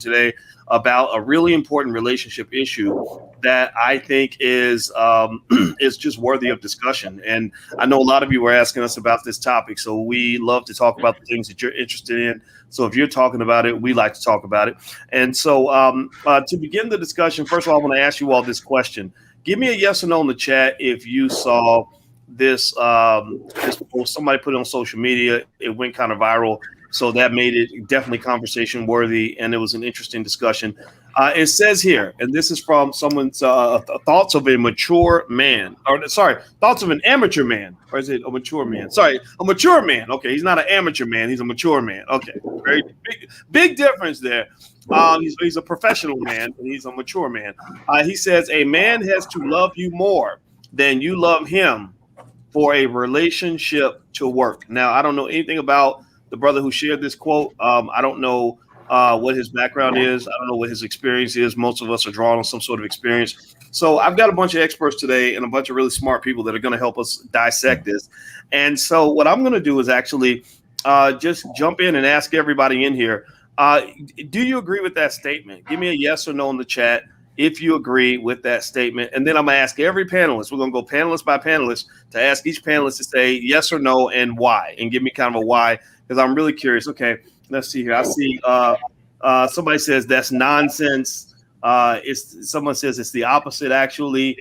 today about a really important relationship issue that I think is is just worthy of discussion. And I know a lot of you were asking us about this topic, so we love to talk about the things that you're interested in. So if you're talking about it, we like to talk about it. And so to begin the discussion, first of all, I want to ask you all this question. Give me a yes or no in the chat if you saw this post. Somebody put it on social media. It went kind of viral. So that made it definitely conversation worthy, and it was an interesting discussion. It says here, and this is from someone's thoughts of a mature man, or sorry, thoughts of an amateur man, or is it a mature man? Sorry, a mature man. Okay, he's not an amateur man; he's a mature man. Okay, very big difference there. He's a professional man, and he's a mature man. He says a man has to love you more than you love him for a relationship to work. Now, I don't know anything about the brother who shared this quote. I don't know what his background is. I don't know what his experience is. Most of us are drawing on some sort of experience. So I've got a bunch of experts today and a bunch of really smart people that are going to help us dissect this. And so what I'm going to do is actually just jump in and ask everybody in here, do you agree with that statement? Give me a yes or no in the chat if you agree with that statement. And then I'm going to ask every panelist. We're going to go panelist by panelist to ask each panelist to say yes or no and why, and give me kind of a why, because I'm really curious. Okay, let's see here. I see somebody says that's nonsense. Someone says it's the opposite, actually.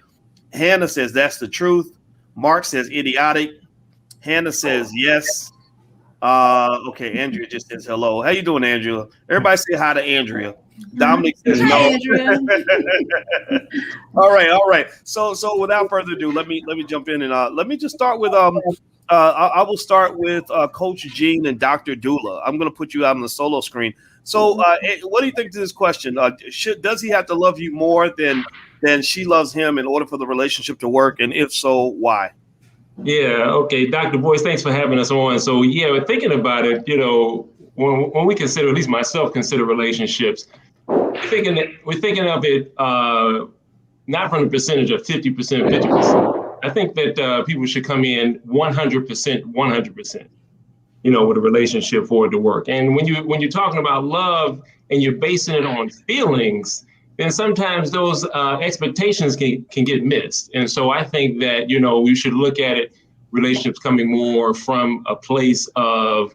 Hannah says that's the truth. Mark says idiotic. Hannah says yes. Okay, Andrea just says hello. How you doing, Andrea? Everybody say hi to Andrea. Dominic says no. All right. So without further ado, let me jump in and let me just start with I will start with Coach Gene and Dr. Dula. I'm going to put you out on the solo screen. So what do you think to this question? Does he have to love you more than she loves him in order for the relationship to work? And if so, why? Yeah. Okay. Dr. Boyce, thanks for having us on. So yeah, we're thinking about it, when we consider, at least myself, consider relationships, we're thinking of it not from the percentage of 50%, 50%. I think that people should come in 100%, 100%, with a relationship for it to work. And when you're talking about love and you're basing it on feelings, then sometimes those expectations can get missed. And so I think that, we should look at it, relationships coming more from a place of,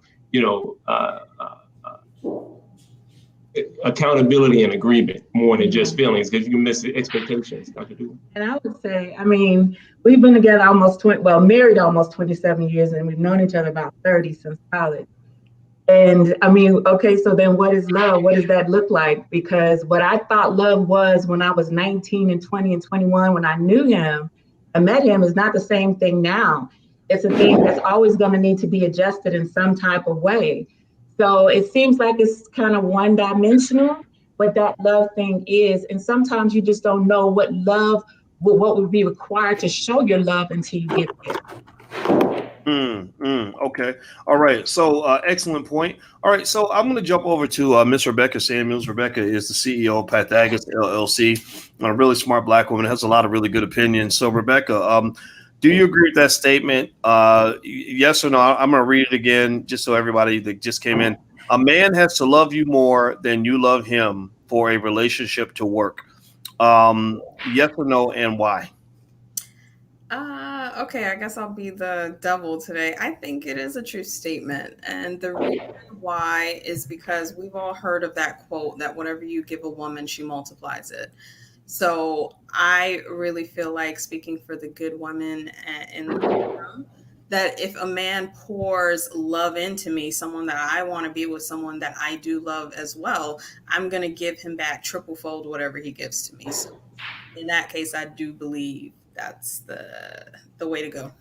accountability and agreement more than just feelings, because you can miss the expectations. Dr. Dula. And I would say, we've been together married almost 27 years, and we've known each other about 30 since college. And okay, so then what is love? What does that look like? Because what I thought love was when I was 19 and 20 and 21, when I knew him, I met him, is not the same thing now. It's a thing that's always going to need to be adjusted in some type of way. So it seems like it's kind of one-dimensional, what that love thing is. And sometimes you just don't know what would be required to show your love until you get there. Okay. All right. So excellent point. All right. So I'm going to jump over to Miss Rebecca Samuels. Rebecca is the CEO of Pythagoras LLC, a really smart Black woman, has a lot of really good opinions. So Rebecca, do you agree with that statement? Yes or no? I'm going to read it again just so everybody that just came in. A man has to love you more than you love him for a relationship to work. Yes or no, and why? Okay, I guess I'll be the devil today. I think it is a true statement. And the reason why is because we've all heard of that quote that whatever you give a woman, she multiplies it. So I really feel like, speaking for the good women in the room, that if a man pours love into me, someone that I want to be with, someone that I do love as well, I'm going to give him back triple fold whatever he gives to me. So in that case, I do believe that's the way to go.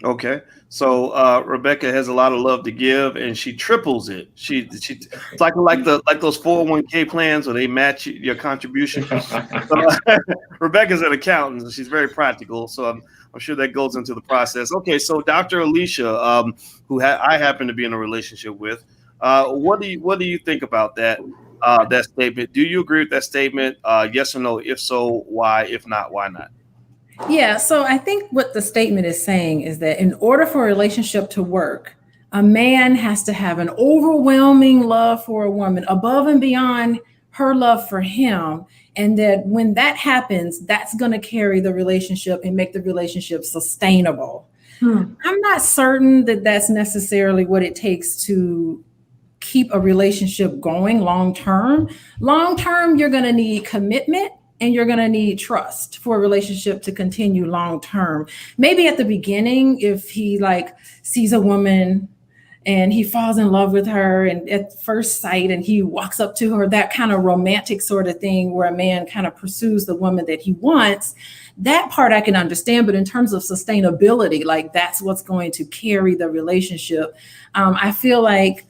Okay, so Rebecca has a lot of love to give, and she triples it. It's like those 401k plans where they match your contribution. So, Rebecca's an accountant, and she's very practical. So I'm sure that goes into the process. Okay, so Dr. Alicia, who I happen to be in a relationship with, what do you think about that statement? Do you agree with that statement? Yes or no? If so, why? If not, why not? Yeah, so I think what the statement is saying is that in order for a relationship to work, a man has to have an overwhelming love for a woman above and beyond her love for him. And that when that happens, that's going to carry the relationship and make the relationship sustainable. I'm not certain that that's necessarily what it takes to keep a relationship going long term. Long term, you're going to need commitment and you're going to need trust for a relationship to continue long term. Maybe at the beginning, if he like sees a woman and he falls in love with her and at first sight and he walks up to her, that kind of romantic sort of thing where a man kind of pursues the woman that he wants, that part I can understand. But in terms of sustainability, like that's what's going to carry the relationship. I feel like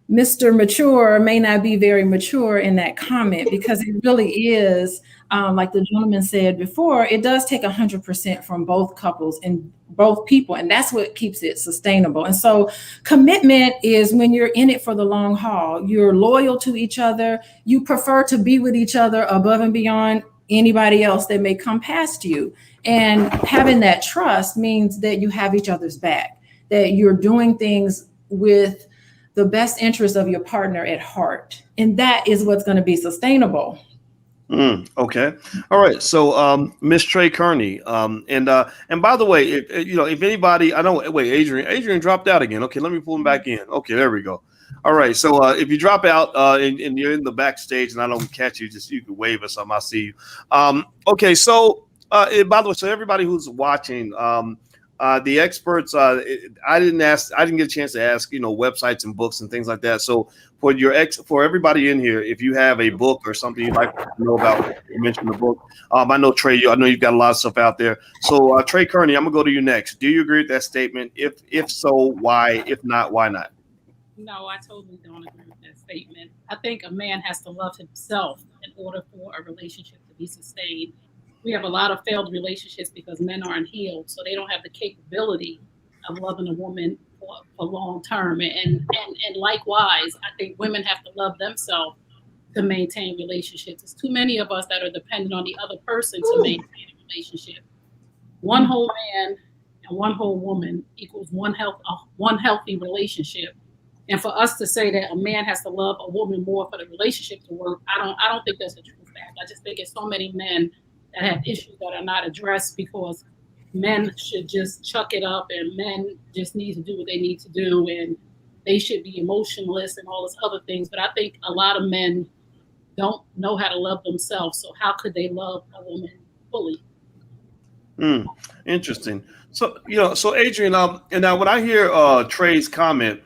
Mr. Mature may not be very mature in that comment, because it really is, like the gentleman said before, it does take 100% from both couples and both people, and that's what keeps it sustainable. And so commitment is when you're in it for the long haul, you're loyal to each other, you prefer to be with each other above and beyond anybody else that may come past you. And having that trust means that you have each other's back, that you're doing things with the best interest of your partner at heart. And that is what's going to be sustainable. Okay. All right. So, Miss Trey Kearney, and by the way, if anybody, I don't wait, Adrian dropped out again. Okay, let me pull him back in. Okay, there we go. All right. So, if you drop out and you're in the backstage and I don't catch you, just you can wave or something. I'll see you. Okay. So, by the way, so everybody who's watching, the experts, I didn't get a chance to ask, websites and books and things like that. So for everybody in here, if you have a book or something you'd like to know about, you mentioned the book. I know Trey, I know you've got a lot of stuff out there. So Trey Kearney, I'm gonna go to you next. Do you agree with that statement? If so, why? If not, why not? No, I totally don't agree with that statement. I think a man has to love himself in order for a relationship to be sustained. We have a lot of failed relationships because men aren't healed, so they don't have the capability of loving a woman for long term. And likewise, I think women have to love themselves to maintain relationships. There's too many of us that are dependent on the other person to maintain a relationship. One whole man and one whole woman equals one healthy relationship. And for us to say that a man has to love a woman more for the relationship to work, I don't think that's a true fact. I just think it's so many men that have issues that are not addressed because men should just chuck it up and men just need to do what they need to do and they should be emotionless and all those other things. But I think a lot of men don't know how to love themselves. So how could they love a woman fully? Interesting. So, so Adrian, and now when I hear Trey's comment,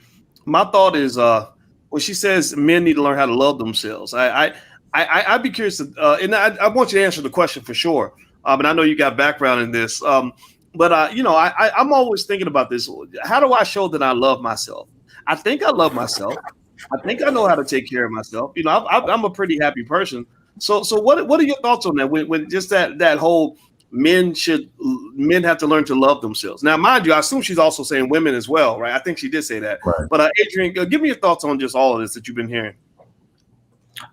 my thought is when she says men need to learn how to love themselves, I'd be curious to, and I want you to answer the question for sure. And I know you got background in this, but I'm always thinking about this. How do I show that I love myself? I think I love myself. I think I know how to take care of myself. I'm a pretty happy person. So what are your thoughts on that? When just that whole men have to learn to love themselves. Now, mind you, I assume she's also saying women as well, right? I think she did say that. Right. But Adrian, give me your thoughts on just all of this that you've been hearing.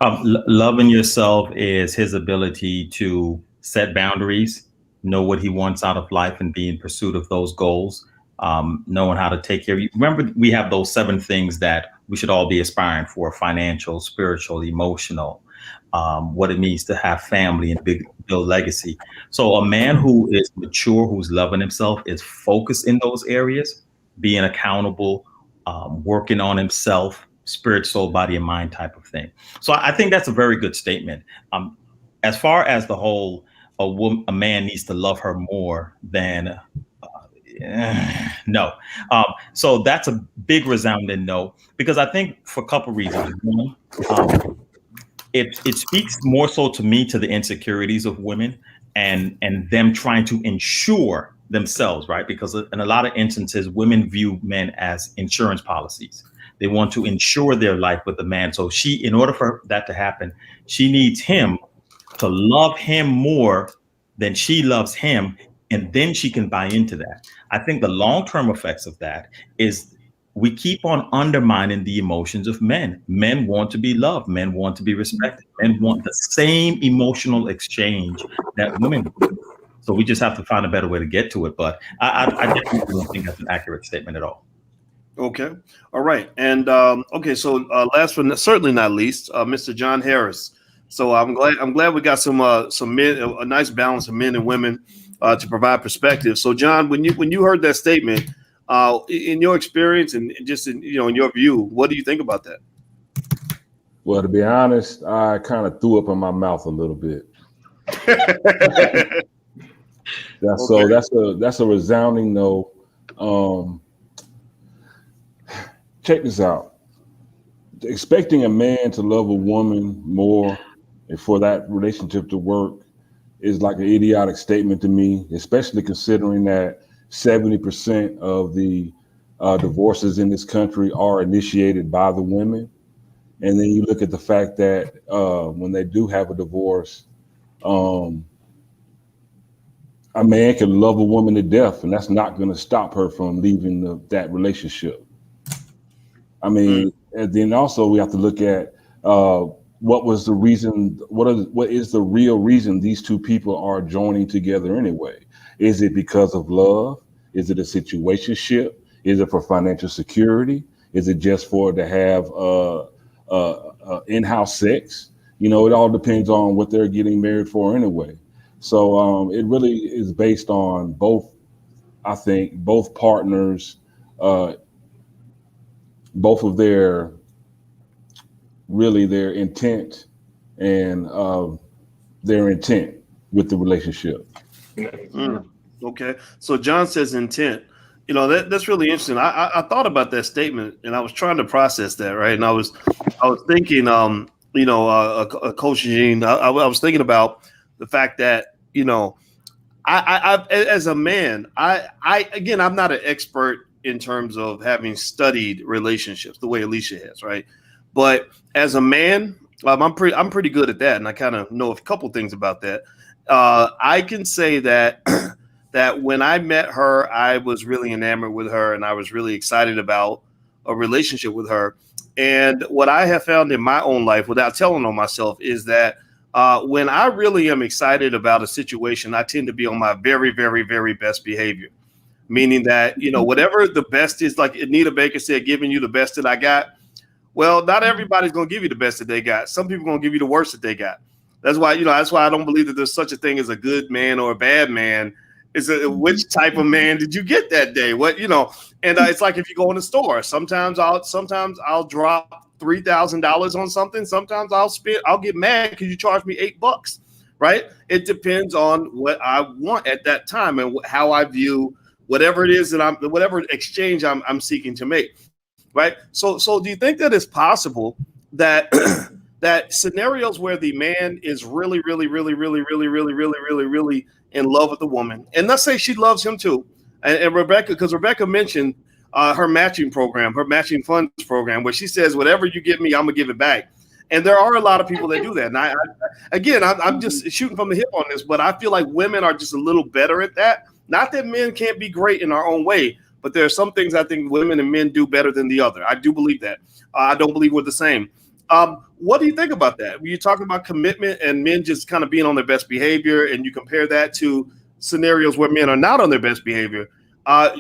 Loving yourself is his ability to set boundaries, know what he wants out of life and be in pursuit of those goals, knowing how to take care of you. Remember, we have those 7 things that we should all be aspiring for: financial, spiritual, emotional, what it means to have family and build legacy. So a man who is mature, who's loving himself, is focused in those areas, being accountable, working on himself, spirit, soul, body, and mind type of thing. So I think that's a very good statement. As far as the whole, a man needs to love her more than, no. So that's a big resounding no, because I think for a couple reasons. One, it speaks more so to me to the insecurities of women and them trying to ensure themselves, right? Because in a lot of instances, women view men as insurance policies. They want to insure their life with the man. So in order for that to happen, she needs him to love him more than she loves him. And then she can buy into that. I think the long-term effects of that is we keep on undermining the emotions of men. Men want to be loved. Men want to be respected. Men want the same emotional exchange that women do. So we just have to find a better way to get to it. But I definitely don't think that's an accurate statement at all. Okay. All right. And okay. So last but certainly not least, Mr. John Harris. So I'm glad we got some men, a nice balance of men and women to provide perspective. So John, when you heard that statement, in your experience and just in your view, what do you think about that? Well, to be honest, I kind of threw up in my mouth a little bit. So that's a resounding no. Check this out. Expecting a man to love a woman more and for that relationship to work is like an idiotic statement to me, especially considering that 70% of the divorces in this country are initiated by the women. And then you look at the fact that when they do have a divorce, a man can love a woman to death, and that's not going to stop her from leaving that relationship. I mean, and then also we have to look at what was the reason, what is the real reason these two people are joining together anyway? Is it because of love? Is it a situationship? Is it for financial security? Is it just to have in-house sex? It all depends on what they're getting married for anyway. So it really is based on both partners, both of their intent and their intent with the relationship. Okay. So John says intent. That's really interesting. I thought about that statement and I was trying to process that, right? And I was thinking, Coach Jean, I was thinking about the fact that, I as a man, again, I'm not an expert in terms of having studied relationships the way Alicia has, right? But as a man, I'm pretty good at that, and I kind of know a couple things about that. I can say that that when I met her, I was really enamored with her, and I was really excited about a relationship with her. And what I have found in my own life, without telling on myself, is that when I really am excited about a situation, I tend to be on my very, very, very best behavior. Meaning that, whatever the best is, like Anita Baker said, giving you the best that I got. Well, not everybody's going to give you the best that they got. Some people are going to give you the worst that they got. That's why I don't believe that there's such a thing as a good man or a bad man. It's which type of man did you get that day? And it's like if you go in the store, sometimes I'll drop $3,000 on something. Sometimes I'll get mad because you charge me $8, right? It depends on what I want at that time and how I view whatever it is that whatever exchange I'm seeking to make, right? So do you think that it's possible that that scenarios where the man is really, really, really, really, really, really, really, really, really in love with the woman, and let's say she loves him too, and Rebecca, because Rebecca mentioned her matching program, her matching funds program, where she says, whatever you give me, I'm gonna give it back. And there are a lot of people that do that. And I'm just shooting from the hip on this, but I feel like women are just a little better at that. Not that men can't be great in our own way, but there are some things I think women and men do better than the other. I do believe that. I don't believe we're the same. What do you think about that? When you're talking about commitment and men just kind of being on their best behavior, and you compare that to scenarios where men are not on their best behavior,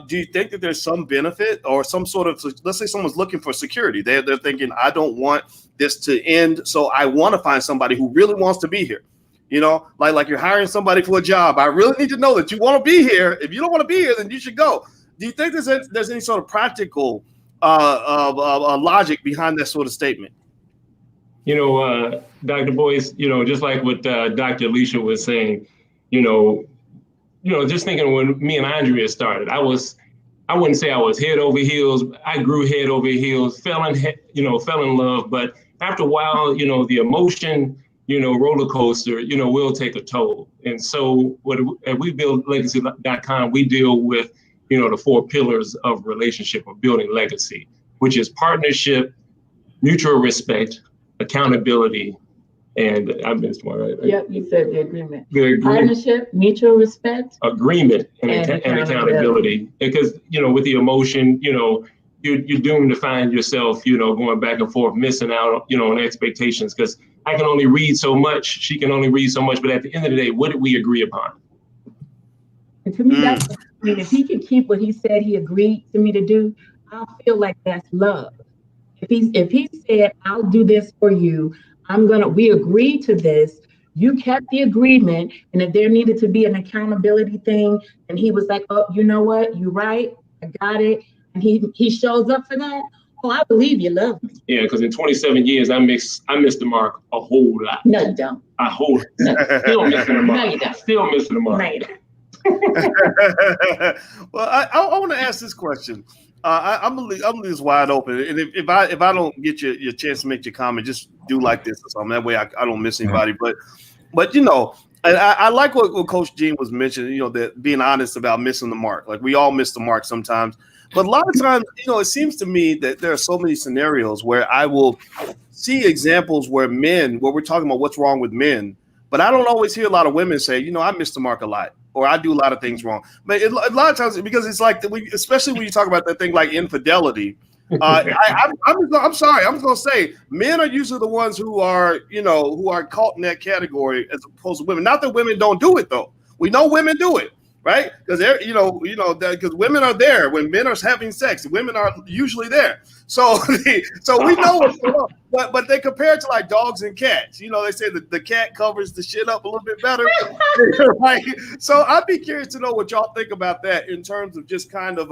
do you think that there's some benefit or some sort of, let's say someone's looking for security. They're thinking, I don't want this to end, so I want to find somebody who really wants to be here. Like you're hiring somebody for a job. I really need to know that you want to be here. If you don't want to be here, then you should go. Do you think there's any sort of practical logic behind that sort of statement? Dr. Boyce, just like what Dr. Alicia was saying, just thinking when me and Andrea started, I wouldn't say I was head over heels. I grew head over heels, fell in love. But after a while, the emotion, roller coaster, will take a toll. And so at WeBuildLegacy.com, we deal with, the 4 pillars of relationship or building legacy, which is partnership, mutual respect, accountability, and I missed one, right? Yep, you said the agreement. Partnership, mutual respect, agreement, and accountability. Because with the emotion, you're doomed to find yourself, going back and forth, missing out, on expectations. Because I can only read so much, she can only read so much. But at the end of the day, what did we agree upon? And to me, if he can keep what he said he agreed to me to do, I'll feel like that's love. If he said, I'll do this for you, we agreed to this. You kept the agreement. And if there needed to be an accountability thing, and he was like, oh, you know what? You're right. I got it. And he shows up for that. Oh, I believe you love me. Yeah, because in 27 years, I missed the mark a whole lot. No, you don't. Still missing the mark. No, you don't. Still missing the mark. No, you don't. Well, I want to ask this question. I'm gonna leave this wide open, and if I don't get your chance to make your comment, just do like this or something. That way I don't miss anybody. But you know, and I like what Coach Jean was mentioning. You know, that being honest about missing the mark. Like we all miss the mark sometimes. But a lot of times, you know, it seems to me that there are so many scenarios where I will see examples where we're talking about what's wrong with men, but I don't always hear a lot of women say, you know, I miss the mark a lot, or I do a lot of things wrong. But a lot of times, because it's like, especially when you talk about that thing like infidelity, I'm sorry, I'm just gonna say, men are usually the ones who are caught in that category as opposed to women. Not that women don't do it though. We know women do it. Right, because because women are there when men are having sex. Women are usually there, so we know what's going on. But they compare it to like dogs and cats. You know, they say that the cat covers the shit up a little bit better. Right? So I'd be curious to know what y'all think about that in terms of just kind of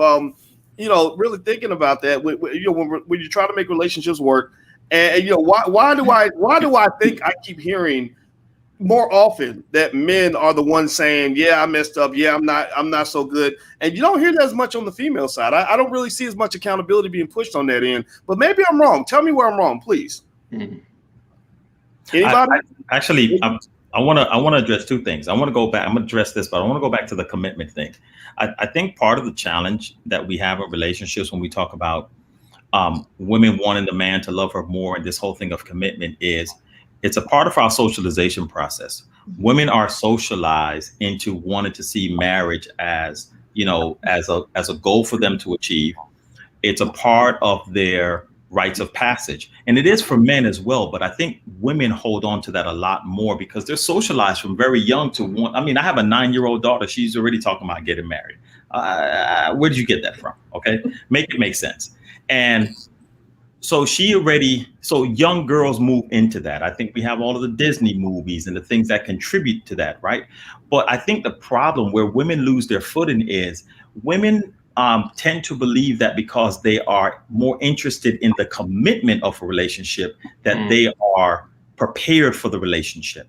really thinking about that. When you're trying to make relationships work, and why do I think I keep hearing more often that men are the ones saying, yeah, I messed up. Yeah, I'm not so good. And you don't hear that as much on the female side. I don't really see as much accountability being pushed on that end, but maybe I'm wrong. Tell me where I'm wrong, please. Mm-hmm. Anybody? I want to address two things. I want to go back. I'm going to address this, but I want to go back to the commitment thing. I think part of the challenge that we have in relationships when we talk about women wanting the man to love her more and this whole thing of commitment is it's a part of our socialization process. Women are socialized into wanting to see marriage as a goal for them to achieve. It's a part of their rites of passage. And it is for men as well. But I think women hold on to that a lot more because they're socialized from very young to want. I mean, I have a 9-year-old daughter. She's already talking about getting married. Where did you get that from? Okay. Make it make sense. And so young girls move into that. I think we have all of the Disney movies and the things that contribute to that, right? But I think the problem where women lose their footing is women tend to believe that because they are more interested in the commitment of a relationship, that they are prepared for the relationship.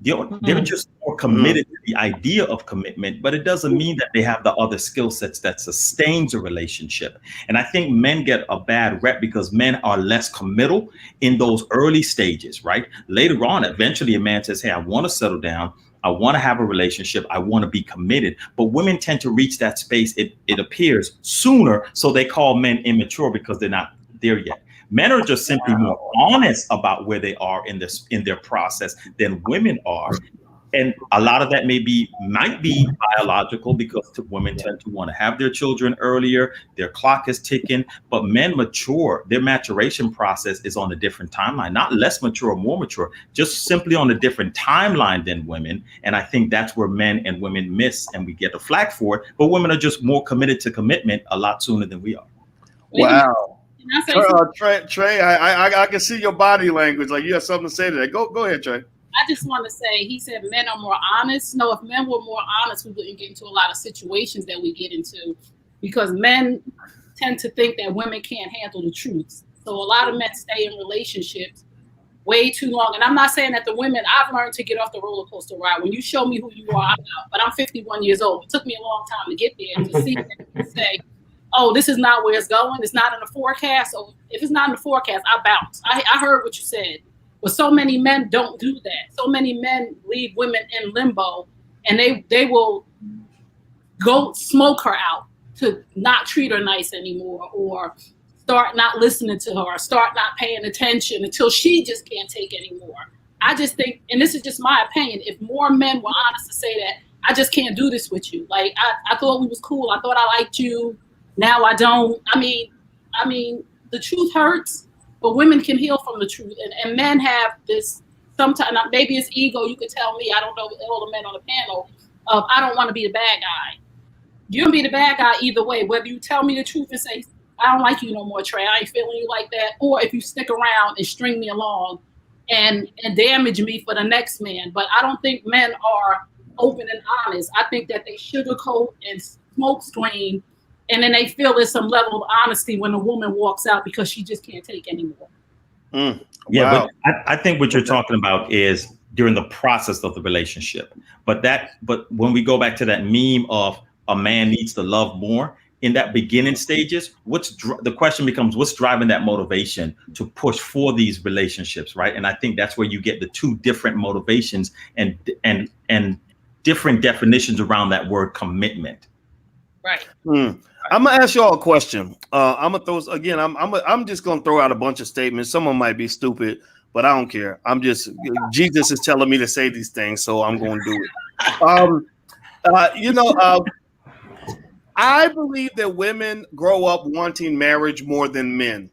They're just more committed to the idea of commitment, but it doesn't mean that they have the other skill sets that sustains a relationship. And I think men get a bad rep because men are less committal in those early stages, right? Later on, eventually a man says, hey, I want to settle down. I want to have a relationship. I want to be committed. But women tend to reach that space, it appears, sooner. So they call men immature because they're not there yet. Men are just simply more honest about where they are in their process than women are. And a lot of that might be biological because women tend to want to have their children earlier. Their clock is ticking, but men mature. Their maturation process is on a different timeline, not less mature or more mature, just simply on a different timeline than women. And I think that's where men and women miss, and we get the flack for it. But women are just more committed to commitment a lot sooner than we are. Wow. Trey, I can see your body language. Like you have something to say to that. Go ahead, Trey. I just want to say, he said men are more honest. No, if men were more honest, we wouldn't get into a lot of situations that we get into because men tend to think that women can't handle the truth. So a lot of men stay in relationships way too long. And I'm not saying that the women, I've learned to get off the roller coaster ride. When you show me who you are, I'm out. But I'm 51 years old. It took me a long time to get there to see and say, oh, this is not where it's going. It's not in the forecast. So if it's not in the forecast, I bounce. I heard what you said. But so many men don't do that. So many men leave women in limbo, and they will go smoke her out to not treat her nice anymore, or start not listening to her, or start not paying attention until she just can't take anymore. I just think, and this is just my opinion, if more men were honest to say that, I just can't do this with you. Like, I thought we was cool. I thought I liked you. Now I don't. I mean, the truth hurts, but women can heal from the truth. And men have this, sometimes, maybe it's ego. You could tell me, I don't know all the men on the panel, of I don't want to be the bad guy. You're going to be the bad guy either way, whether you tell me the truth and say, I don't like you no more, Trey. I ain't feeling you like that. Or if you stick around and string me along and damage me for the next man. But I don't think men are open and honest. I think that they sugarcoat and smoke screen, and then they feel there's some level of honesty when a woman walks out because she just can't take anymore. Yeah, Wow. but I think what you're talking about is during the process of the relationship. But when we go back to that meme of a man needs to love more, in that beginning stages, the question becomes, what's driving that motivation to push for these relationships, right? And I think that's where you get the two different motivations and different definitions around that word commitment. Right. I'm gonna ask y'all a question. I'm gonna throw again. I'm just gonna throw out a bunch of statements. Some of them might be stupid, but I don't care. Jesus is telling me to say these things, so I'm going to do it. I believe that women grow up wanting marriage more than men.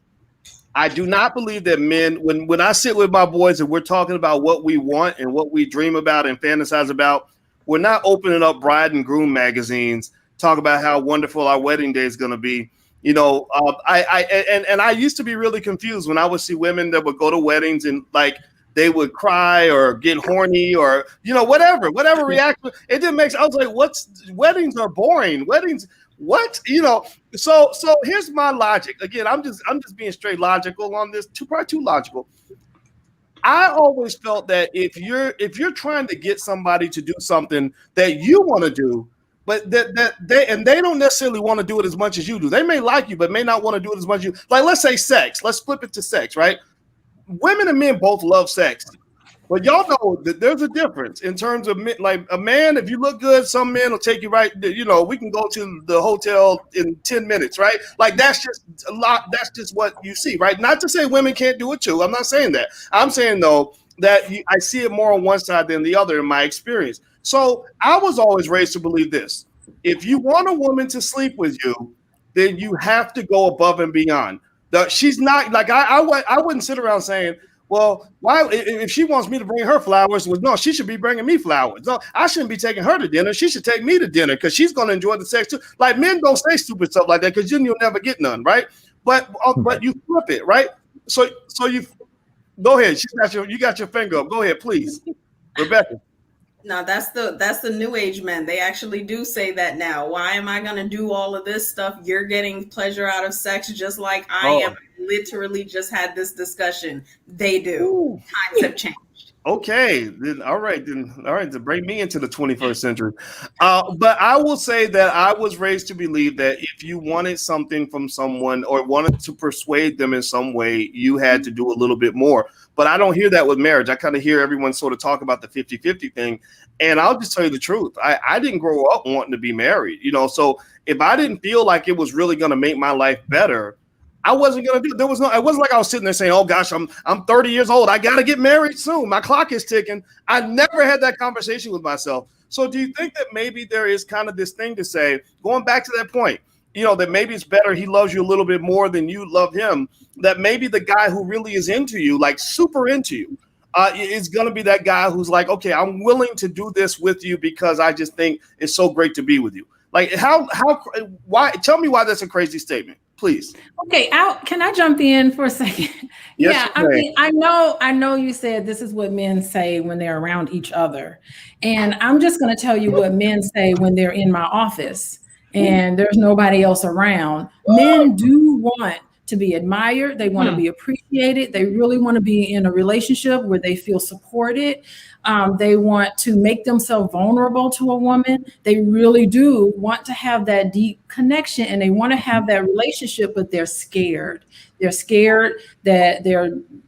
I do not believe that men, when I sit with my boys and we're talking about what we want and what we dream about and fantasize about, we're not opening up bride and groom magazines, talk about how wonderful our wedding day is going to be. I used to be really confused when I would see women that would go to weddings and like they would cry or get horny or whatever reaction. It didn't make sense. I was like, weddings are boring. Weddings, what? So here's my logic. Again, I'm just being straight logical on this. Probably too logical. I always felt that if you're trying to get somebody to do something that you want to do, but they don't necessarily want to do it as much as you do. They may like you, but may not want to do it as much as you. Like, let's say sex. Let's flip it to sex, right? Women and men both love sex, but y'all know that there's a difference in terms of like a man. If you look good, some men will take you right. We can go to the hotel in 10 minutes, right? Like that's just a lot. That's just what you see, right? Not to say women can't do it too. I'm not saying that. I'm saying though that I see it more on one side than the other in my experience. So I was always raised to believe this: if you want a woman to sleep with you, then you have to go above and beyond. She's not like I wouldn't sit around saying, well, why if she wants me to bring her flowers? Well, no, she should be bringing me flowers. No, I shouldn't be taking her to dinner. She should take me to dinner because she's going to enjoy the sex too. Like men don't say stupid stuff like that because then you'll never get none, right? But you flip it, right? So you go ahead. You got your finger up. Go ahead, please, Rebecca. No, that's the new age men. They actually do say that now. Why am I going to do all of this stuff? You're getting pleasure out of sex just like I am. Literally just had this discussion. They do. Ooh. Times have changed. Okay, then all right, to bring me into the 21st century. But I will say that I was raised to believe that if you wanted something from someone or wanted to persuade them in some way, you had to do a little bit more. But I don't hear that with marriage. I kind of hear everyone sort of talk about the 50-50 thing. And I'll just tell you the truth. I didn't grow up wanting to be married, so if I didn't feel like it was really going to make my life better, I wasn't going to do it. It wasn't like I was sitting there saying, oh gosh, I'm 30 years old. I got to get married soon. My clock is ticking. I never had that conversation with myself. So do you think that maybe there is kind of this thing to say, going back to that point, that maybe it's better he loves you a little bit more than you love him, that maybe the guy who really is into you, like super into you, is going to be that guy who's like, okay, I'm willing to do this with you because I just think it's so great to be with you. Like why? Tell me why that's a crazy statement, please. Okay, can I jump in for a second? Yes, I mean, I know you said this is what men say when they're around each other. And I'm just going to tell you what men say when they're in my office and there's nobody else around. Men do want to be admired. They want to be appreciated. They really want to be in a relationship where they feel supported. They want to make themselves vulnerable to a woman. They really do want to have that deep connection and they want to have that relationship, but they're scared. They're scared that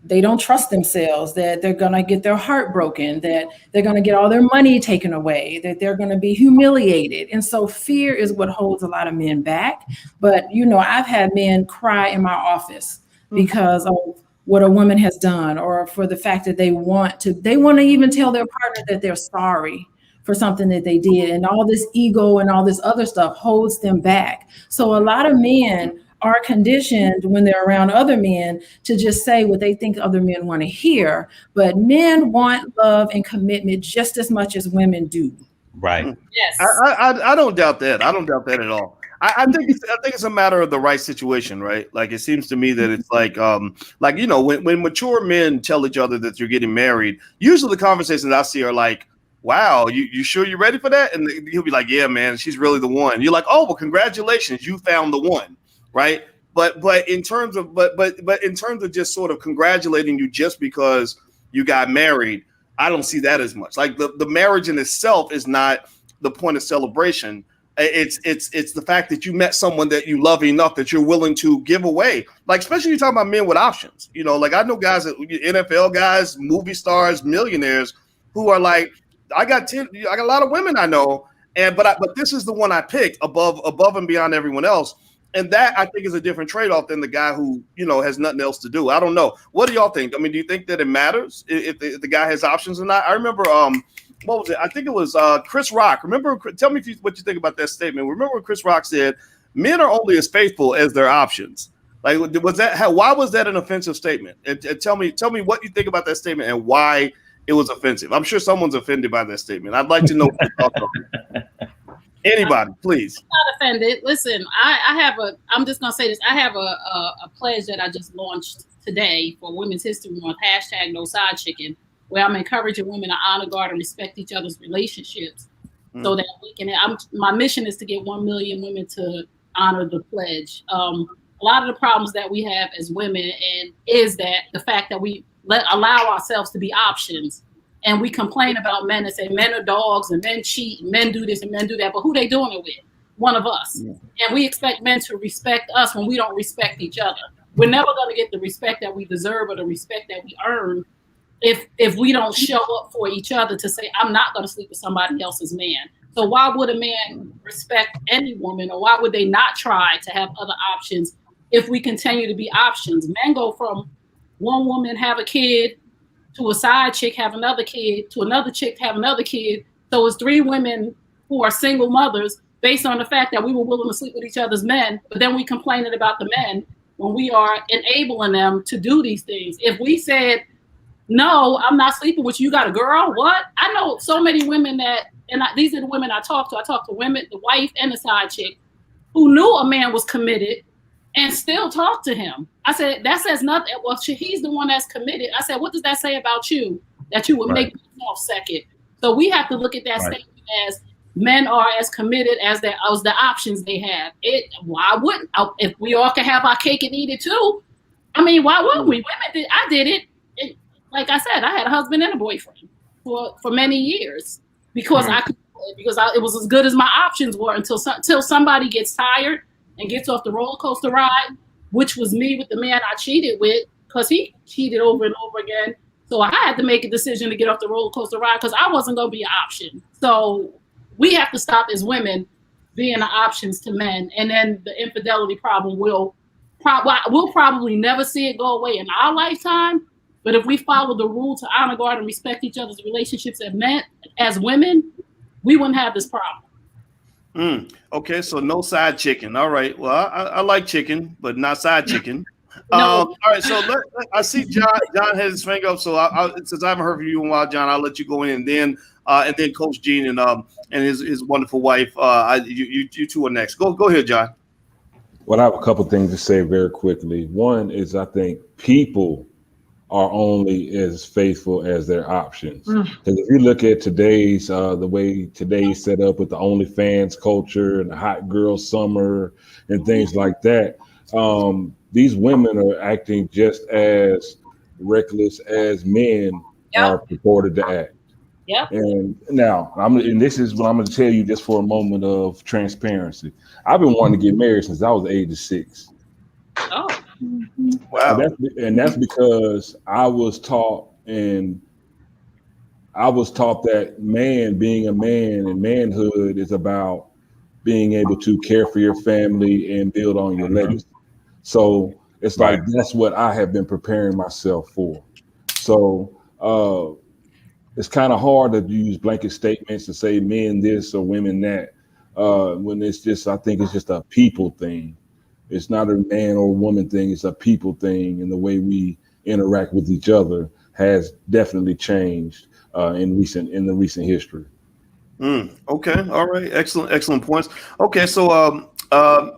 they don't trust themselves, that they're going to get their heart broken, that they're going to get all their money taken away, that they're going to be humiliated. And so fear is what holds a lot of men back. But, I've had men cry in my office because of what a woman has done, or for the fact that they want to even tell their partner that they're sorry for something that they did. And all this ego and all this other stuff holds them back. So a lot of men are conditioned when they're around other men to just say what they think other men want to hear. But men want love and commitment just as much as women do. Right. Yes. I don't doubt that. I don't doubt that at all. I think it's a matter of the right situation, right? Like it seems to me that it's like when mature men tell each other that you're getting married, usually the conversations I see are like, wow, you sure you're ready for that? And he'll be like, yeah, man, she's really the one. You're like, oh, well, congratulations, you found the one, right? But in terms of just sort of congratulating you just because you got married, I don't see that as much. Like the marriage in itself is not the point of celebration. It's the fact that you met someone that you love enough that you're willing to give away. Like, especially you talking about men with options. You know, like I know guys, NFL guys, movie stars, millionaires, who are like, I got a lot of women I know, but this is the one I picked above and beyond everyone else. And that I think is a different trade-off than the guy who, has nothing else to do. I don't know. What do y'all think? I mean, do you think that it matters if the guy has options or not? I remember what was it? I think it was Chris Rock. Remember, tell me what you think about that statement. Remember when Chris Rock said, men are only as faithful as their options. Like, why was that an offensive statement? And tell me what you think about that statement and why it was offensive. I'm sure someone's offended by that statement. I'd like to know what you thought of it. Anybody, please. I'm not offended. Listen, I'm just going to say this. I have a pledge that I just launched today for Women's History Month, #NoSideChicken, where I'm encouraging women to honor, guard, and respect each other's relationships so that we can, my mission is to get 1 million women to honor the pledge. A lot of the problems that we have as women is that the fact that we allow ourselves to be options. And we complain about men and say men are dogs and men cheat and men do this and men do that. But who they doing it with? One of us. Yeah. And we expect men to respect us when we don't respect each other. We're never going to get the respect that we deserve or the respect that we earn if we don't show up for each other to say, I'm not going to sleep with somebody else's man. So why would a man respect any woman, or why would they not try to have other options if we continue to be options? Men go from one woman have a kid to a side chick have another kid, to another chick have another kid. So it's 3 women who are single mothers based on the fact that we were willing to sleep with each other's men, but then we complaining about the men when we are enabling them to do these things. If we said, no, I'm not sleeping with you, you got a girl, what? I know so many women these are the women I talk to. I talk to women, the wife and the side chick, who knew a man was committed and still talk to him. I said, that says nothing. Well, he's the one that's committed. I said, what does that say about you, that you would make yourself second? So we have to look at that statement as men are as committed as the options they have. Why wouldn't, if we all can have our cake and eat it too? I mean, why wouldn't we? I did it. Like I said, I had a husband and a boyfriend for many years because it was as good as my options were until somebody gets tired and gets off the roller coaster ride, which was me with the man I cheated with, because he cheated over and over again. So I had to make a decision to get off the roller coaster ride because I wasn't going to be an option. So we have to stop as women being the options to men. And then the infidelity problem we'll probably never see it go away in our lifetime. But if we follow the rule to honor, guard, and respect each other's relationships as women, we wouldn't have this problem. Okay, so no side chicken. All right. Well, I like chicken, but not side chicken. No. All right. So I see John has his finger up. So since I haven't heard from you in a while, John, I'll let you go in, and then Coach Gene and his wonderful wife. You two are next. Go ahead, John. Well, I have a couple things to say very quickly. One is I think people are only as faithful as their options. Because if you look at today's the way today's set up with the OnlyFans culture and the hot girl summer and things like that, these women are acting just as reckless as men are purported to act. Yep. And now, this is what I'm going to tell you just for a moment of transparency. I've been wanting to get married since I was the age of 6. Oh. Wow. And that's because I was taught that being a man and manhood is about being able to care for your family and build on your legacy. So it's like that's what I have been preparing myself for. So it's kind of hard to use blanket statements to say men this or women that when I think it's just a people thing. It's not a man or woman thing. It's a people thing, and the way we interact with each other has definitely changed in recent history. Okay. All right. Excellent points. Okay. So Um,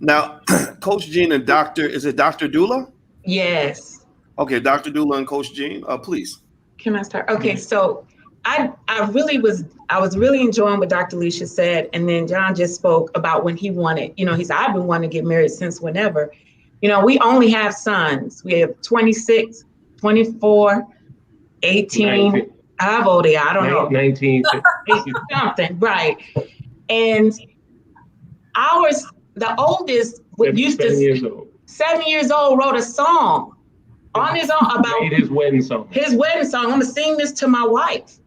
Now, Coach Jean and is it Dr. Dula? Yes. Okay, Dr. Dula and Coach Jean, please. Can I start? Okay, so I was really enjoying what Dr. Leisha said, and then John just spoke about when he wanted, he said, I've been wanting to get married since whenever. We only have sons. We have 26, 24, 18. 19. How old they are? I don't know. 19. Something, right. And the oldest, used to 7 years old. 7 years old, wrote a song on his own about his wedding song. I'm gonna sing this to my wife.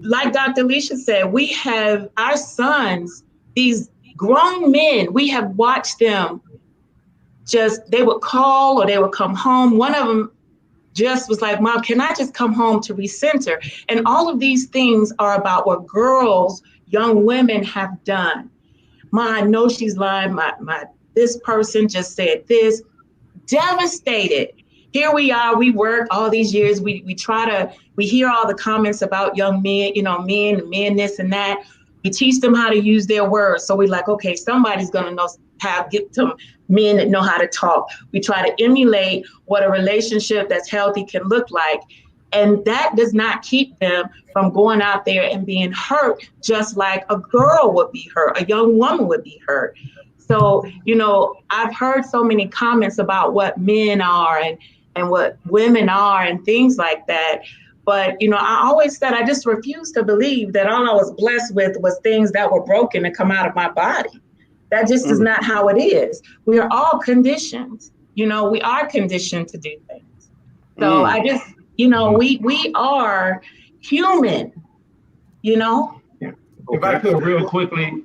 Like Dr. Leisha said, we have our sons, these grown men. We have watched them. They would call or they would come home. One of them just was like, Mom, can I just come home to recenter? And all of these things are about what girls, young women have done. Ma, I know she's lying. This person just said this. Devastated. Here we are. We work all these years. We hear all the comments about young men, men this and that. We teach them how to use their words. So we're like, okay, somebody's gonna know how to get to men that know how to talk. We try to emulate what a relationship that's healthy can look like. And that does not keep them from going out there and being hurt, just like a girl would be hurt, a young woman would be hurt. So, I've heard so many comments about what men are and what women are and things like that. But, I always said I just refused to believe that all I was blessed with was things that were broken to come out of my body. That just is not how it is. We are all conditioned. We are conditioned to do things. So I just, we are human, If I could real quickly,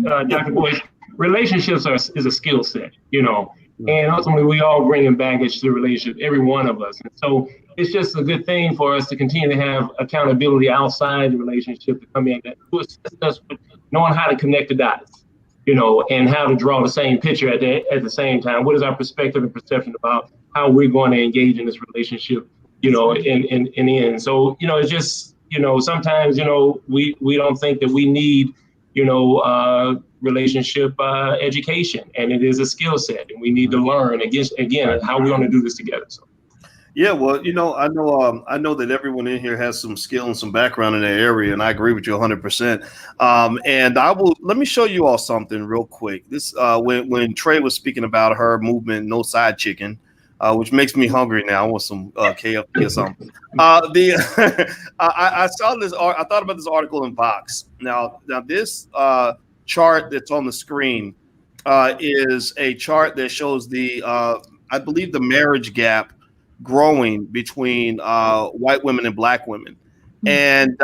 Dr. Boyce, relationships is a skill set, and ultimately we all bring in baggage to the relationship, every one of us. And so it's just a good thing for us to continue to have accountability outside the relationship to come in to assist us with knowing how to connect the dots, and how to draw the same picture at the same time. What is our perspective and perception about how we're going to engage in this relationship, in the end. So, it's just, sometimes, we don't think that we need, relationship education, and it is a skill set, and we need to learn again how we're going to do this together. So. Yeah, well, I know that everyone in here has some skill and some background in that area, and I agree with you 100%. And let me show you all something real quick. This when Trey was speaking about her movement, No Side Chicken, which makes me hungry now. I want some KFC or something. I saw this. I thought about this article in Vox. Now this chart that's on the screen is a chart that shows I believe the marriage gap growing between white women and black women. And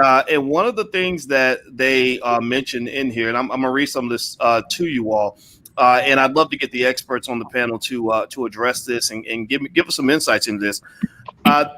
one of the things that they mentioned in here, and I'm gonna read some of this to you all, and I'd love to get the experts on the panel to address this and give us some insights into this.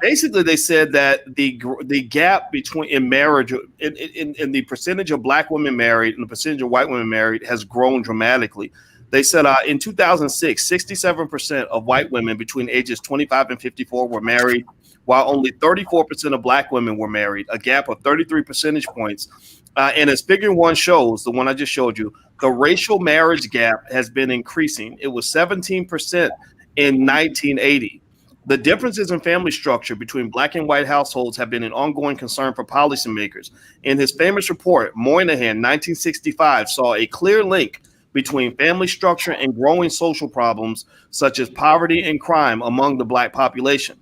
Basically, they said that the gap in marriage, in the percentage of black women married and the percentage of white women married has grown dramatically. They said in 2006, 67% of white women between ages 25 and 54 were married, while only 34% of black women were married, a gap of 33 percentage points. And as Figure 1 shows, the one I just showed you, the racial marriage gap has been increasing. It was 17% in 1980. The differences in family structure between black and white households have been an ongoing concern for policymakers. In his famous report, Moynihan, 1965, saw a clear link between family structure and growing social problems such as poverty and crime among the black population.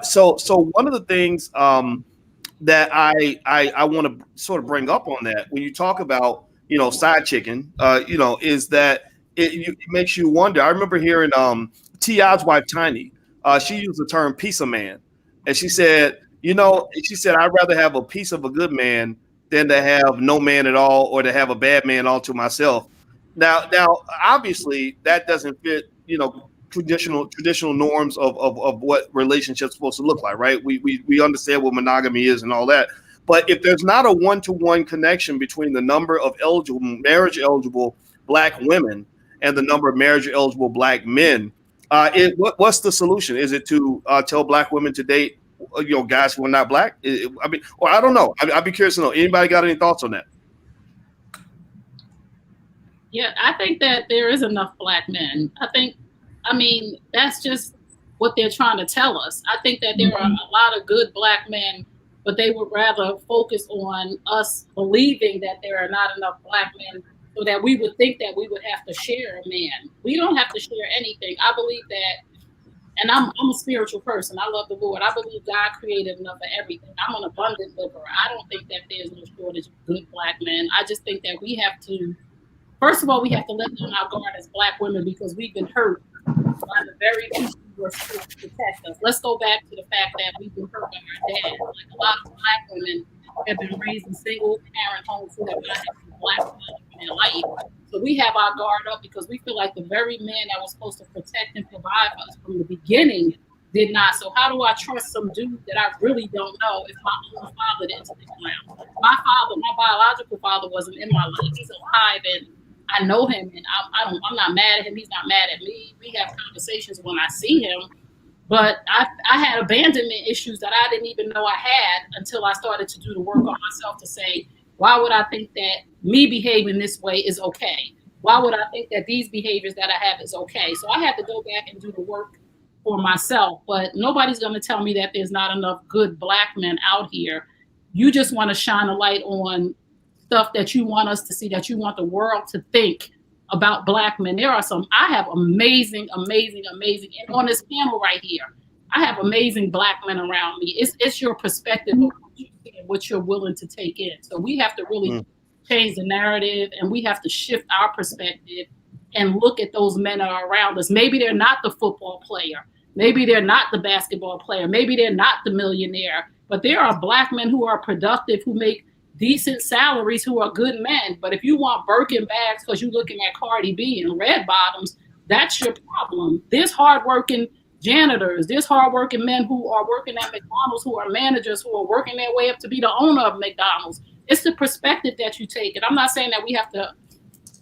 So one of the things that I want to sort of bring up on that when you talk about side chicken, is that it makes you wonder. I remember hearing T.I.'s wife Tiny. She used the term "piece of man," and she said, I'd rather have a piece of a good man than to have no man at all, or to have a bad man all to myself. Now, obviously, that doesn't fit, traditional norms of what relationships supposed to look like, right? We understand what monogamy is and all that, but if there's not a one-to-one connection between the number of marriage-eligible black women and the number of marriage-eligible black men, what's the solution? Is it to tell black women to date, guys who are not black? I don't know. I'd be curious to know. Anybody got any thoughts on that? Yeah, I think that there is enough black men. I mean, that's just what they're trying to tell us. I think that there are a lot of good black men, but they would rather focus on us believing that there are not enough black men so that we would think that we would have to share a man. We don't have to share anything. I believe that, and I'm a spiritual person. I love the Lord. I believe God created enough of everything. I'm an abundant liver. I don't think that there's no shortage of good black men. I just think that we have to, first of all, we have to let down our guard as black women because we've been hurt by the very people who are supposed to protect us. Let's go back to the fact that we've been hurt by our dads. Like a lot of black women have been raised in single parent homes who have not had a black man in their life. So we have our guard up because we feel like the very man that was supposed to protect and provide for us from the beginning did not. So how do I trust some dude that I really don't know if my own father didn't stick around? My father, my biological father, wasn't in my life. He's alive and I know him, and I'm not mad at him. He's not mad at me. We have conversations when I see him, but I had abandonment issues that I didn't even know I had until I started to do the work on myself to say, why would I think that me behaving this way is okay? Why would I think that these behaviors that I have is okay? So I had to go back and do the work for myself, but nobody's going to tell me that there's not enough good black men out here. You just want to shine a light on stuff that you want us to see, that you want the world to think about black men. There are some, I have amazing, and on this panel right here, I have amazing black men around me. It's your perspective of what you see and what you're willing to take in. So we have to really change the narrative, and we have to shift our perspective and look at those men that are around us. Maybe they're not the football player. Maybe they're not the basketball player. Maybe they're not the millionaire, but there are black men who are productive, who make decent salaries, who are good men. But if you want Birkin bags because you're looking at Cardi B and red bottoms, that's your problem. There's hardworking janitors, there's hardworking men who are working at McDonald's, who are managers, who are working their way up to be the owner of McDonald's. It's the perspective that you take. And I'm not saying that we have to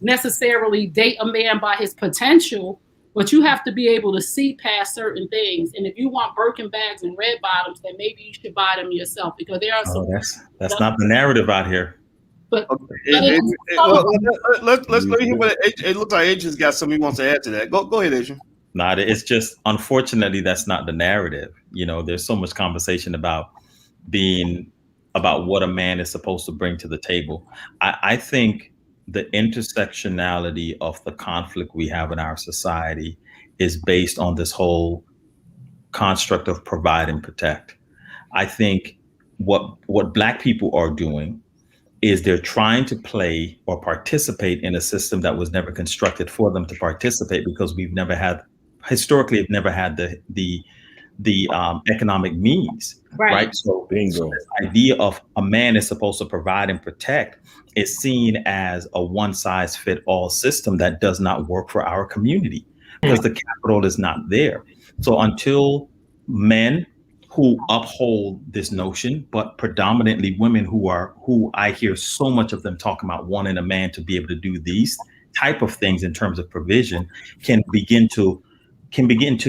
necessarily date a man by his potential, but you have to be able to see past certain things. And if you want Birkin bags and red bottoms, then maybe you should buy them yourself, because there are some. That's not the narrative out here. But let's go here. It looks like Adrian's got something he wants to add to that. Go ahead, Adrian. Not, it's just, unfortunately, that's not the narrative. You know, there's so much conversation about what a man is supposed to bring to the table. I think the intersectionality of the conflict we have in our society is based on this whole construct of provide and protect. I think what Black people are doing is they're trying to play or participate in a system that was never constructed for them to participate, because we've never had the economic means, right? So bingo. This idea of a man is supposed to provide and protect is seen as a one-size-fits-all system that does not work for our community, because the capital is not there. So until men who uphold this notion, but predominantly women who I hear so much of them talking about wanting a man to be able to do these type of things in terms of provision, can begin to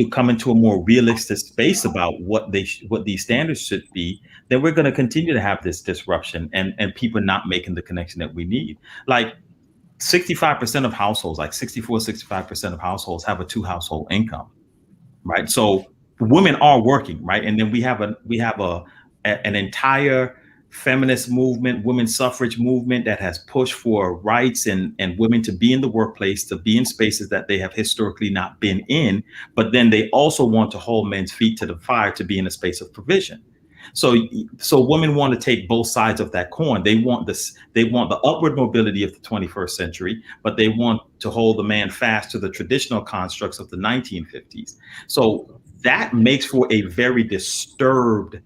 come into a more realistic space about what these standards should be, then we're going to continue to have this disruption and people not making the connection that we need. Like 65% of households, like 65% of households have a 2-household income, right? So women are working, right? And then we have an entire feminist movement, women's suffrage movement that has pushed for rights and women to be in the workplace, to be in spaces that they have historically not been in. But then they also want to hold men's feet to the fire to be in a space of provision. So women want to take both sides of that coin. They want the upward mobility of the 21st century, but they want to hold the man fast to the traditional constructs of the 1950s. So that makes for a very disturbed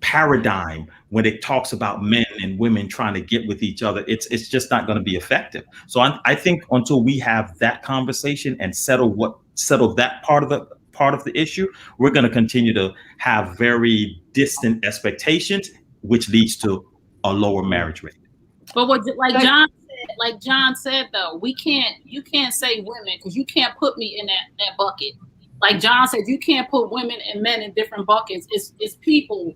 paradigm when it talks about men and women trying to get with each other. It's just not going to be effective. So I think until we have that conversation and settle that part of the issue, we're going to continue to have very distant expectations, which leads to a lower marriage rate. But like John said though, you can't say women, because you can't put me in that bucket. Like John said, you can't put women and men in different buckets. It's people.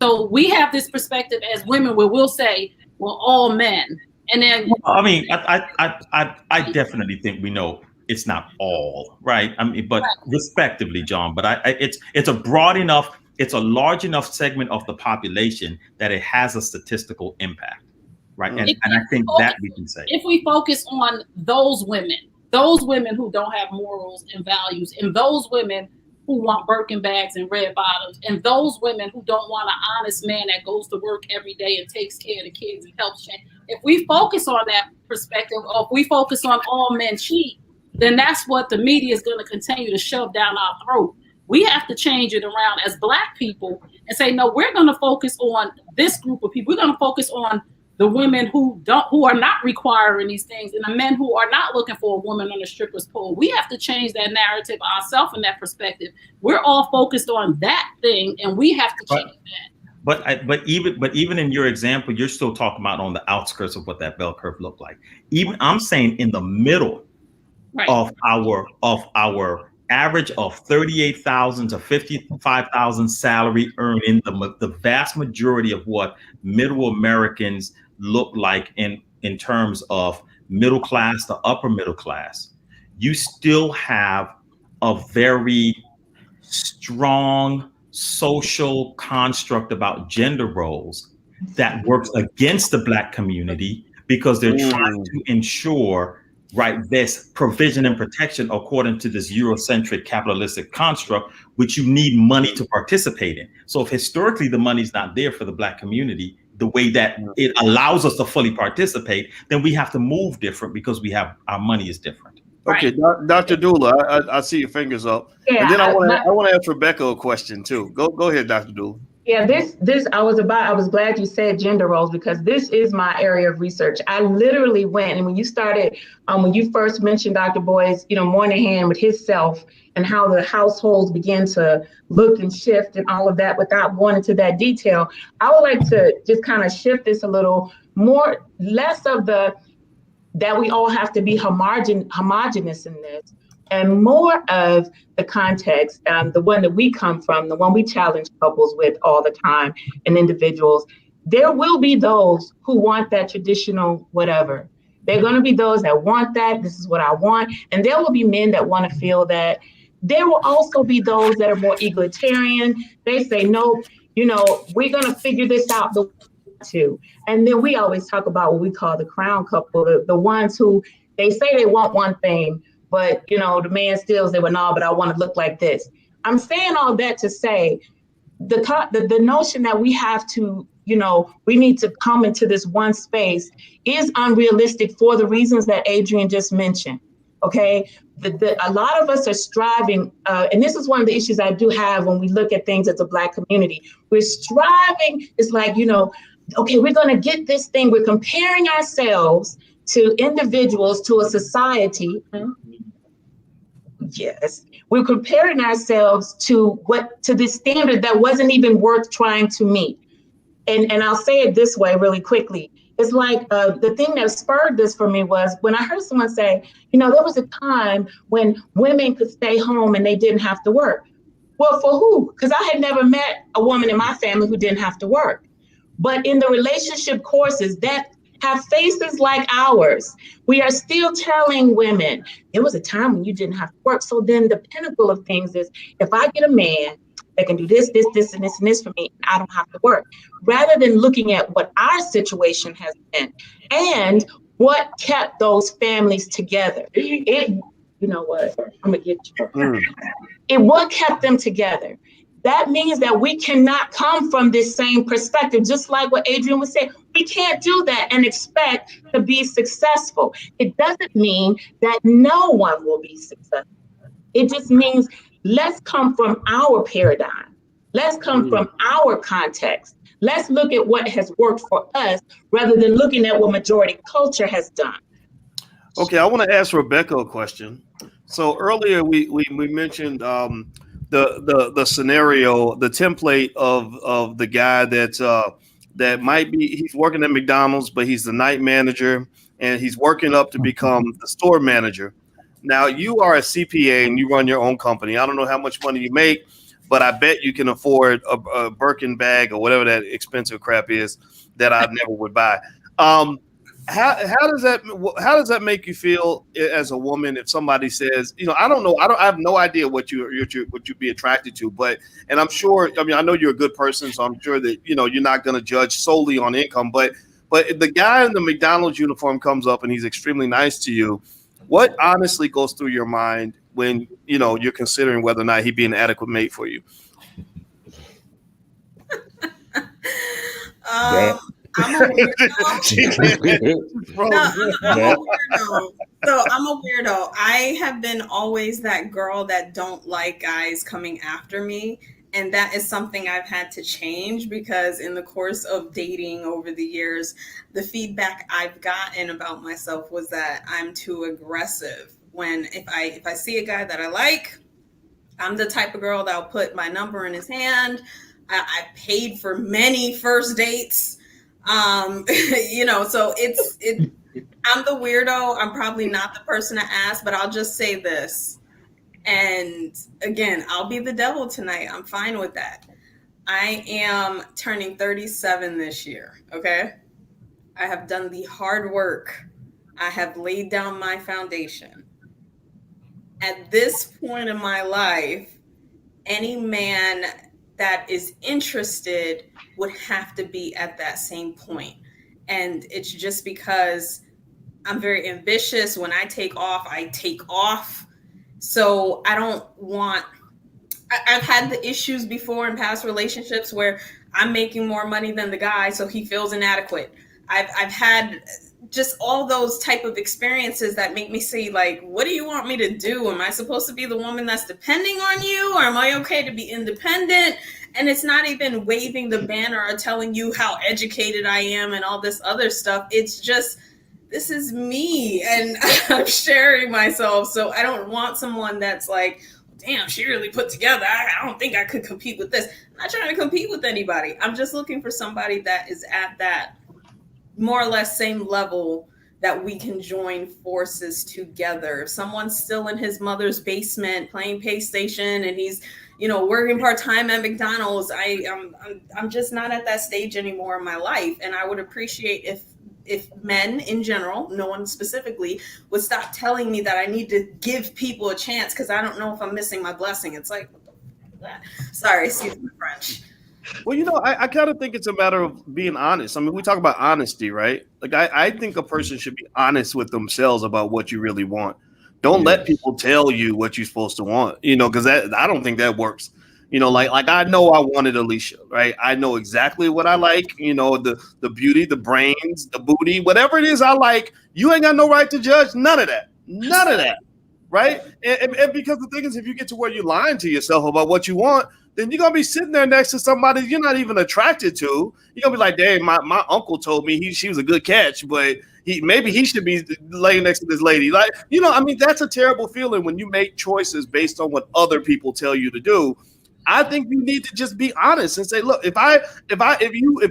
So we have this perspective as women where we'll say, well, all men. And then, I mean, I definitely think we know it's not all right. I mean, but respectively, John. But it's a broad enough, it's a large enough segment of the population that it has a statistical impact, right? And I think that we can say, if we focus on those women who don't have morals and values, and those women who want Birkin bags and red bottoms, and those women who don't want an honest man that goes to work every day and takes care of the kids and helps change. If we focus on that perspective, or if we focus on all men cheat, then that's what the media is going to continue to shove down our throat. We have to change it around as Black people and say, no, we're going to focus on this group of people. We're going to focus on the women who are not requiring these things, and the men who are not looking for a woman on a stripper's pole. We have to change that narrative ourselves in that perspective. We're all focused on that thing, and we have to change that. But even in your example, you're still talking about on the outskirts of what that bell curve looked like. Even I'm saying in the middle of our average of 38,000 to 55,000 salary earning, the vast majority of what middle Americans look like in terms of middle class to upper middle class, you still have a very strong social construct about gender roles that works against the Black community, because they're trying to ensure this provision and protection according to this Eurocentric capitalistic construct, which you need money to participate in. So if historically the money's not there for the Black community, the way that it allows us to fully participate, then we have to move different because our money is different. Okay, Dr. Dula, I see your fingers up. Yeah, and then I want to ask Rebecca a question too. Go ahead, Dr. Dula. Yeah, I was glad you said gender roles, because this is my area of research. I literally went, and when you first mentioned Dr. Boyce, Moynihan with his self and how the households begin to look and shift and all of that, without going into that detail, I would like to just kind of shift this a little more, less of that we all have to be homogenous in this, and more of the context, the one that we come from, the one we challenge couples with all the time and individuals. There will be those who want that traditional whatever. There are going to be those that want that. This is what I want. And there will be men that want to feel that. There will also be those that are more egalitarian. They say, no, we're going to figure this out the way to. And then we always talk about what we call the crown couple, the ones who they say they want one thing, but the man still says, well, no, but I want to look like this. I'm saying all that to say the notion that we have to, we need to come into this one space is unrealistic for the reasons that Adrian just mentioned. Okay, a lot of us are striving, and this is one of the issues I do have when we look at things as a Black community. We're striving. It's like, okay, we're going to get this thing. We're comparing ourselves to individuals, to a society. Yes, we're comparing ourselves to this standard that wasn't even worth trying to meet. And I'll say it this way really quickly. It's like the thing that spurred this for me was when I heard someone say, there was a time when women could stay home and they didn't have to work. Well, for who? Because I had never met a woman in my family who didn't have to work. But in the relationship courses that have faces like ours, we are still telling women, there was a time when you didn't have to work. So then the pinnacle of things is, if I get a man that can do this, this, this, and this, and this for me, I don't have to work. Rather than looking at what our situation has been and what kept those families together. You know what? I'm gonna get you. What kept them together. That means that we cannot come from this same perspective, just like what Adrian was saying. We can't do that and expect to be successful. It doesn't mean that no one will be successful. It just means let's come from our paradigm. Let's come from our context. Let's look at what has worked for us rather than looking at what majority culture has done. Okay, I want to ask Rebecca a question. So earlier we mentioned the scenario, the template of the guy that might be, he's working at McDonald's, but he's the night manager and he's working up to become the store manager. Now you are a CPA and you run your own company. I don't know how much money you make, but I bet you can afford a Birkin bag or whatever that expensive crap is that I never would buy. how does that make you feel as a woman if somebody says, I don't know, I have no idea what you'd be attracted to, and I'm sure, I know you're a good person, so I'm sure that you're not going to judge solely on income, but if the guy in the McDonald's uniform comes up and he's extremely nice to you, what honestly goes through your mind when you're considering whether or not he'd be an adequate mate for you? I'm a weirdo. I'm a weirdo. So I'm a weirdo. I have been always that girl that don't like guys coming after me. And that is something I've had to change, because in the course of dating over the years, the feedback I've gotten about myself was that I'm too aggressive. If I see a guy that I like, I'm the type of girl that'll put my number in his hand. I paid for many first dates. So I'm the weirdo. I'm probably not the person to ask, but I'll just say this. And again, I'll be the devil tonight. I'm fine with that. I am turning 37 this year. Okay. I have done the hard work. I have laid down my foundation. At this point in my life, any man that is interested would have to be at that same point. And it's just because I'm very ambitious. When I take off, I take off. So I don't want, I've had the issues before in past relationships where I'm making more money than the guy, so he feels inadequate. I've had just all those type of experiences that make me say, like, what do you want me to do? Am I supposed to be the woman that's depending on you? Or am I okay to be independent? And it's not even waving the banner or telling you how educated I am and all this other stuff. It's just, this is me and I'm sharing myself. So I don't want someone that's like, damn, she really put together. I don't think I could compete with this. I'm not trying to compete with anybody. I'm just looking for somebody that is at that more or less same level that we can join forces together. If someone's still in his mother's basement playing PlayStation and he's, working part-time at McDonald's, I'm just not at that stage anymore in my life. And I would appreciate if men in general, no one specifically, would stop telling me that I need to give people a chance because I don't know if I'm missing my blessing. It's like, what the fuck is that? Sorry, excuse my French. Well, I kind of think it's a matter of being honest. I mean, we talk about honesty, right? Like, I think a person should be honest with themselves about what you really want. Don't let people tell you what you're supposed to want, because I don't think that works. Like I know I wanted Alicia, right? I know exactly what I like, the beauty, the brains, the booty, whatever it is I like. You ain't got no right to judge none of that, right? And because the thing is, if you get to where you're lying to yourself about what you want, then you're going to be sitting there next to somebody you're not even attracted to. You're going to be like, dang, my uncle told me she was a good catch, but maybe he should be laying next to this lady. Like, that's a terrible feeling when you make choices based on what other people tell you to do. I think you need to just be honest and say, look, if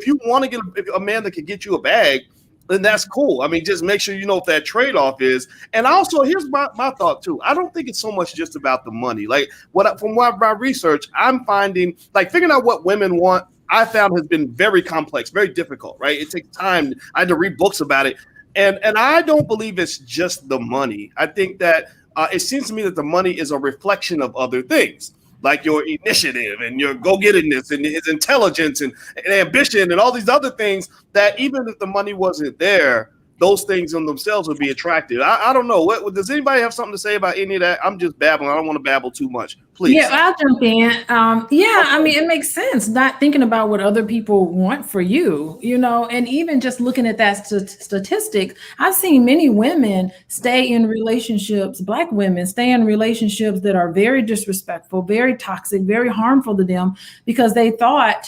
you want to get a man that can get you a bag, then that's cool. I mean, just make sure you know what that trade-off is. And also, here's my thought too. I don't think it's so much just about the money. Like from my research, I'm finding like figuring out what women want, I found has been very complex, very difficult, right? It takes time. I had to read books about it. And I don't believe it's just the money. I think that it seems to me that the money is a reflection of other things, like your initiative and your go-gettedness and his intelligence and ambition and all these other things that even if the money wasn't there, those things in themselves would be attractive. I don't know. What does anybody have something to say about any of that? I'm just babbling. I don't want to babble too much. Please. Yeah, I'll jump in. I mean, it makes sense not thinking about what other people want for you, and even just looking at that statistic, I've seen many women stay in relationships, Black women stay in relationships that are very disrespectful, very toxic, very harmful to them because they thought,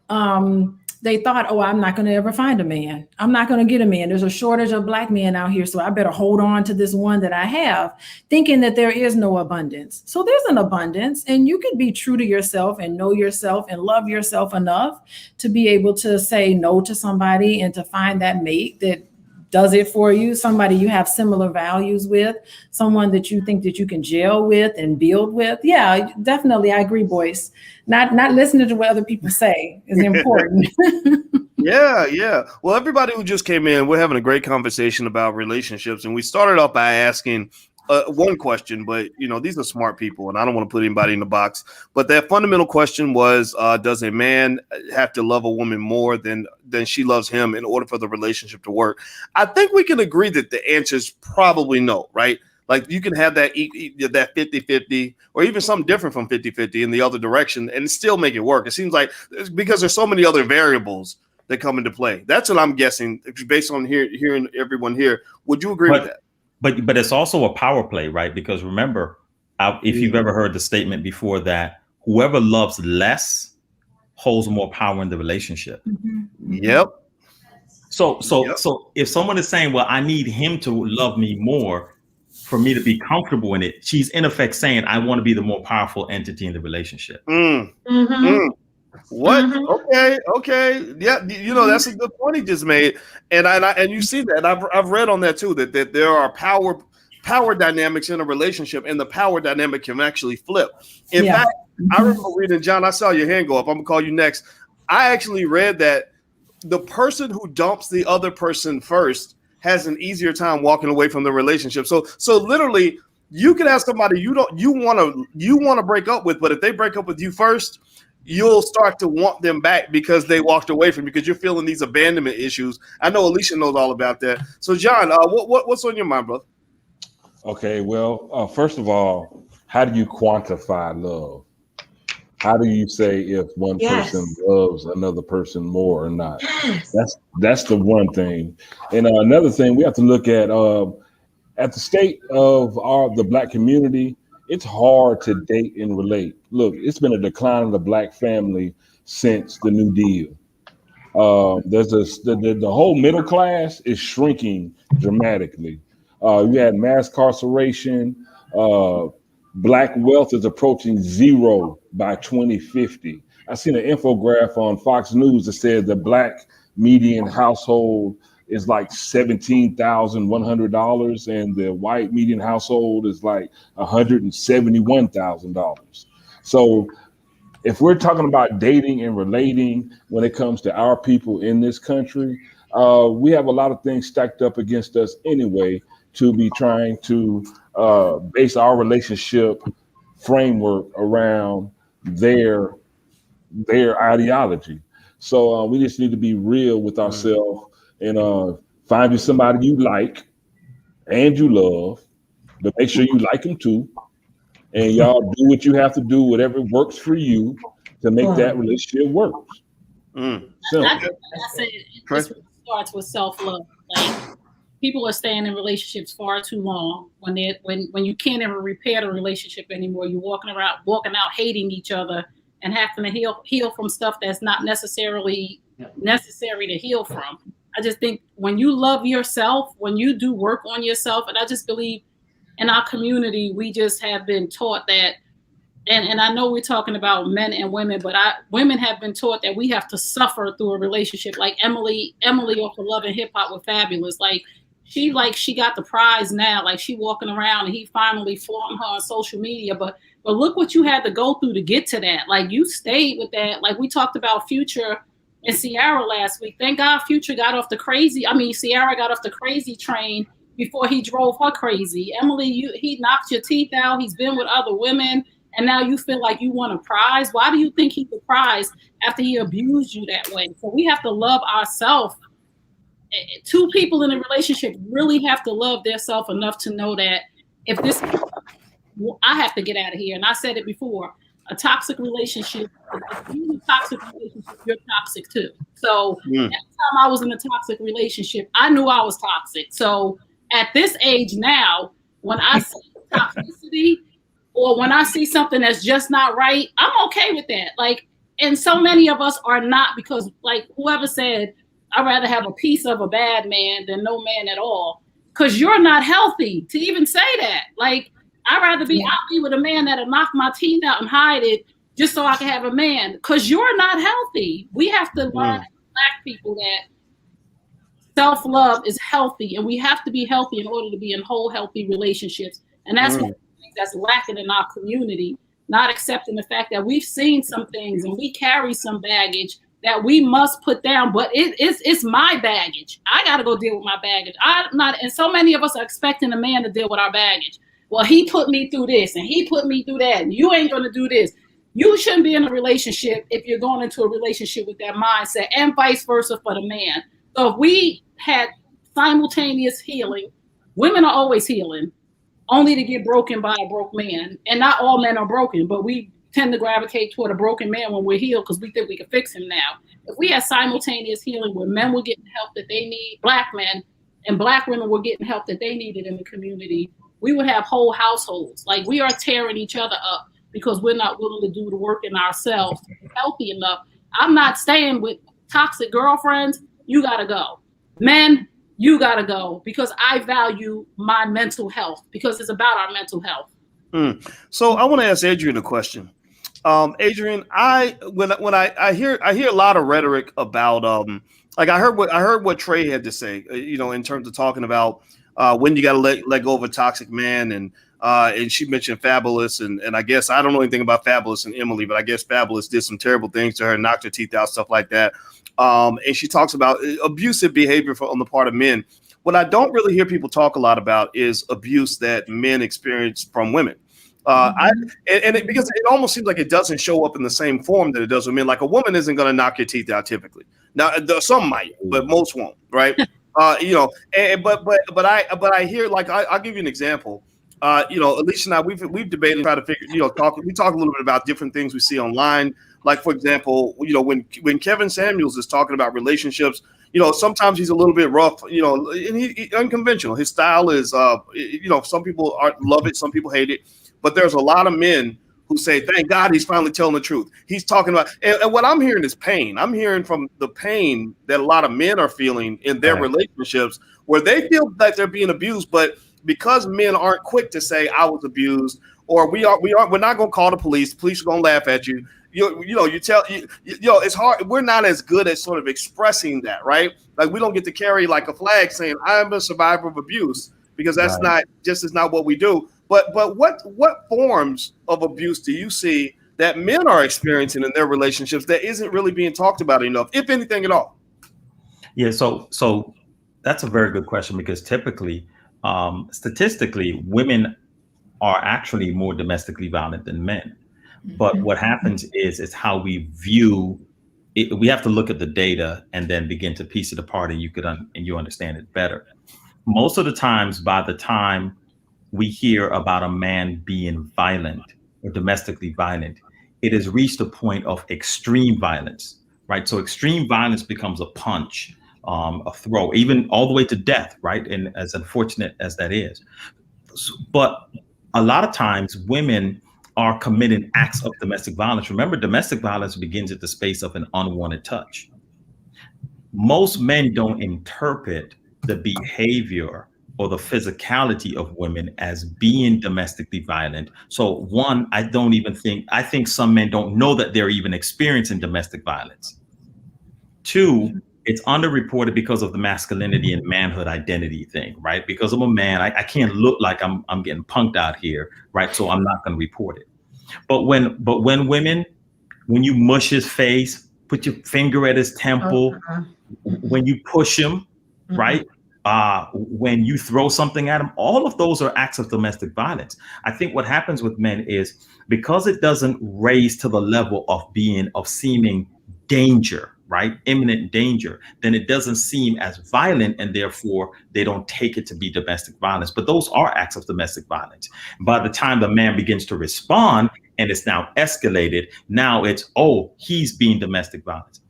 oh, I'm not going to ever find a man. I'm not going to get a man. There's a shortage of Black men out here, so I better hold on to this one that I have, thinking that there is no abundance. So there's an abundance, and you can be true to yourself and know yourself and love yourself enough to be able to say no to somebody and to find that mate that does it for you, somebody you have similar values with, someone that you think that you can gel with and build with. Yeah, definitely. I agree, Boyce. Not listening to what other people say is important. Yeah. Well, everybody who just came in, we're having a great conversation about relationships. And we started off by asking one question, but these are smart people and I don't want to put anybody in the box. But that fundamental question was, does a man have to love a woman more than she loves him in order for the relationship to work? I think we can agree that the answer is probably no, right? Like you can have that 50-50 or even something different from 50-50 in the other direction and still make it work. It seems like because there's so many other variables that come into play. That's what I'm guessing based on hearing everyone here. Would you agree with that? But it's also a power play, right? Because remember, if you've ever heard the statement before that whoever loves less holds more power in the relationship. Mm-hmm. Yep. So if someone is saying, well, I need him to love me more for me to be comfortable in it, she's in effect saying, I want to be the more powerful entity in the relationship. What? Okay. Yeah, that's a good point he just made, and you see that. I've read on that too that there are power dynamics in a relationship, and the power dynamic can actually flip. In fact, I remember reading, John. I saw your hand go up. I'm gonna call you next. I actually read that the person who dumps the other person first has an easier time walking away from the relationship. So literally, you can have somebody you want to break up with, but if they break up with you first, you'll start to want them back because they walked away from you because you're feeling these abandonment issues. I know Alicia knows all about that. So, John, what's on your mind, brother? Okay, well, first of all, how do you quantify love? How do you say if one person loves another person more or not? That's the one thing. And another thing, we have to look at the state of the Black community. It's hard to date and relate. Look, it's been a decline of the Black family since the New Deal. The whole middle class is shrinking dramatically. You had mass incarceration. Black wealth is approaching zero by 2050. I seen an infographic on Fox News that said the Black median household is like $17,100 and the white median household is like $171,000. So if we're talking about dating and relating when it comes to our people in this country, we have a lot of things stacked up against us anyway to be trying to base our relationship framework around their ideology. So we just need to be real with ourselves and find you somebody you like and you love, but make sure you like them too. And y'all do what you have to do, whatever works for you to make that relationship work. I said it just starts with self-love. Like people are staying in relationships far too long when you can't ever repair the relationship anymore. You're walking out hating each other and having to heal from stuff that's not necessarily necessary to heal from. I just think when you love yourself, when you do work on yourself, and I just believe in our community, we just have been taught that, and I know we're talking about men and women, but women have been taught that we have to suffer through a relationship. Like Emily off of Love and Hip Hop with Fabulous. She got the prize now. Like she walking around and he finally flaunting her on social media. But look what you had to go through to get to that. Like you stayed with that. Like we talked about Future and Ciara last week. Thank God Ciara got off the crazy train before he drove her crazy. Emily, he knocked your teeth out. He's been with other women. And now you feel like you want a prize. Why do you think he's a prize after he abused you that way? So we have to love ourselves. Two people in a relationship really have to love themselves enough to know that if this, I have to get out of here. And I said it before, a toxic relationship, if you're in a toxic relationship, you're toxic too. So every time I was in a toxic relationship, I knew I was toxic. So at this age now, when I see toxicity or when I see something that's just not right, I'm okay with that. Like, and so many of us are not, because like whoever said, I'd rather have a piece of a bad man than no man at all. Because you're not healthy to even say that. Like, I'd rather be with a man that'll knock my teeth out and hide it just so I can have a man. Because you're not healthy. We have to learn as Black people that Self-love is healthy, and we have to be healthy in order to be in whole, healthy relationships. And that's one of the things that's lacking in our community, not accepting the fact that we've seen some things and we carry some baggage that we must put down. But it's my baggage. I got to go deal with my baggage. I'm not, and so many of us are expecting a man to deal with our baggage. Well, he put me through this and he put me through that, and you ain't going to do this. You shouldn't be in a relationship if you're going into a relationship with that mindset, and vice versa for the man. So if we had simultaneous healing, women are always healing, only to get broken by a broke man. And not all men are broken, but we tend to gravitate toward a broken man when we're healed because we think we can fix him now. If we had simultaneous healing where men were getting help that they need, black men, and black women were getting help that they needed in the community, we would have whole households. Like, we are tearing each other up because we're not willing to do the work in ourselves to be healthy enough. I'm not staying with toxic girlfriends. You gotta go. Men, you gotta go, because I value my mental health, because it's about our mental health. So I want to ask Adrian a question. Adrian, when I hear a lot of rhetoric about like I heard what Trey had to say, in terms of talking about when you got to let go of a toxic man, and she mentioned Fabulous, and I guess I don't know anything about Fabulous and Emily, but I guess Fabulous did some terrible things to her, knocked her teeth out, stuff like that. And she talks about abusive behavior on the part of men. What I don't really hear people talk a lot about is abuse that men experience from women. Because it almost seems like it doesn't show up in the same form that it does with men. Like, a woman isn't going to knock your teeth out typically. Now, some might, but most won't, right? But I hear, like, I'll give you an example. Alicia and I, we've debated, try to figure, we talk a little bit about different things we see online. Like, for example, when Kevin Samuels is talking about relationships, sometimes he's a little bit rough, and he unconventional. His style is, some people love it, some people hate it, but there's a lot of men who say, thank God he's finally telling the truth. He's talking about, and what I'm hearing is pain. I'm hearing from the pain that a lot of men are feeling in their relationships, where they feel that they're being abused, but because men aren't quick to say I was abused, or we're not going to call the police. Police are going to laugh at you. It's hard. We're not as good at sort of expressing that, right? Like, we don't get to carry like a flag saying I'm a survivor of abuse, because that's not what we do. But what forms of abuse do you see that men are experiencing in their relationships that isn't really being talked about enough, if anything at all? Yeah, so that's a very good question, because typically, statistically, women are actually more domestically violent than men. But what happens is how we view it. We have to look at the data and then begin to piece it apart, and you understand it better. Most of the times, by the time we hear about a man being violent or domestically violent, it has reached a point of extreme violence, right? So extreme violence becomes a punch, a throw, even all the way to death, right? And as unfortunate as that is, but a lot of times women are committing acts of domestic violence. Remember, domestic violence begins at the space of an unwanted touch. Most men don't interpret the behavior or the physicality of women as being domestically violent. So one, I think some men don't know that they're even experiencing domestic violence. Two, it's underreported because of the masculinity and manhood identity thing, right? Because I'm a man, I can't look like I'm getting punked out here, right? So I'm not going to report it. But when women, when you mush his face, put your finger at his temple, when you push him, right? When you throw something at him, all of those are acts of domestic violence. I think what happens with men is, because it doesn't raise to the level of seeming danger, right? Imminent danger, then it doesn't seem as violent, and therefore they don't take it to be domestic violence. But those are acts of domestic violence. By the time the man begins to respond and it's now escalated, now it's, he's being domestic violence.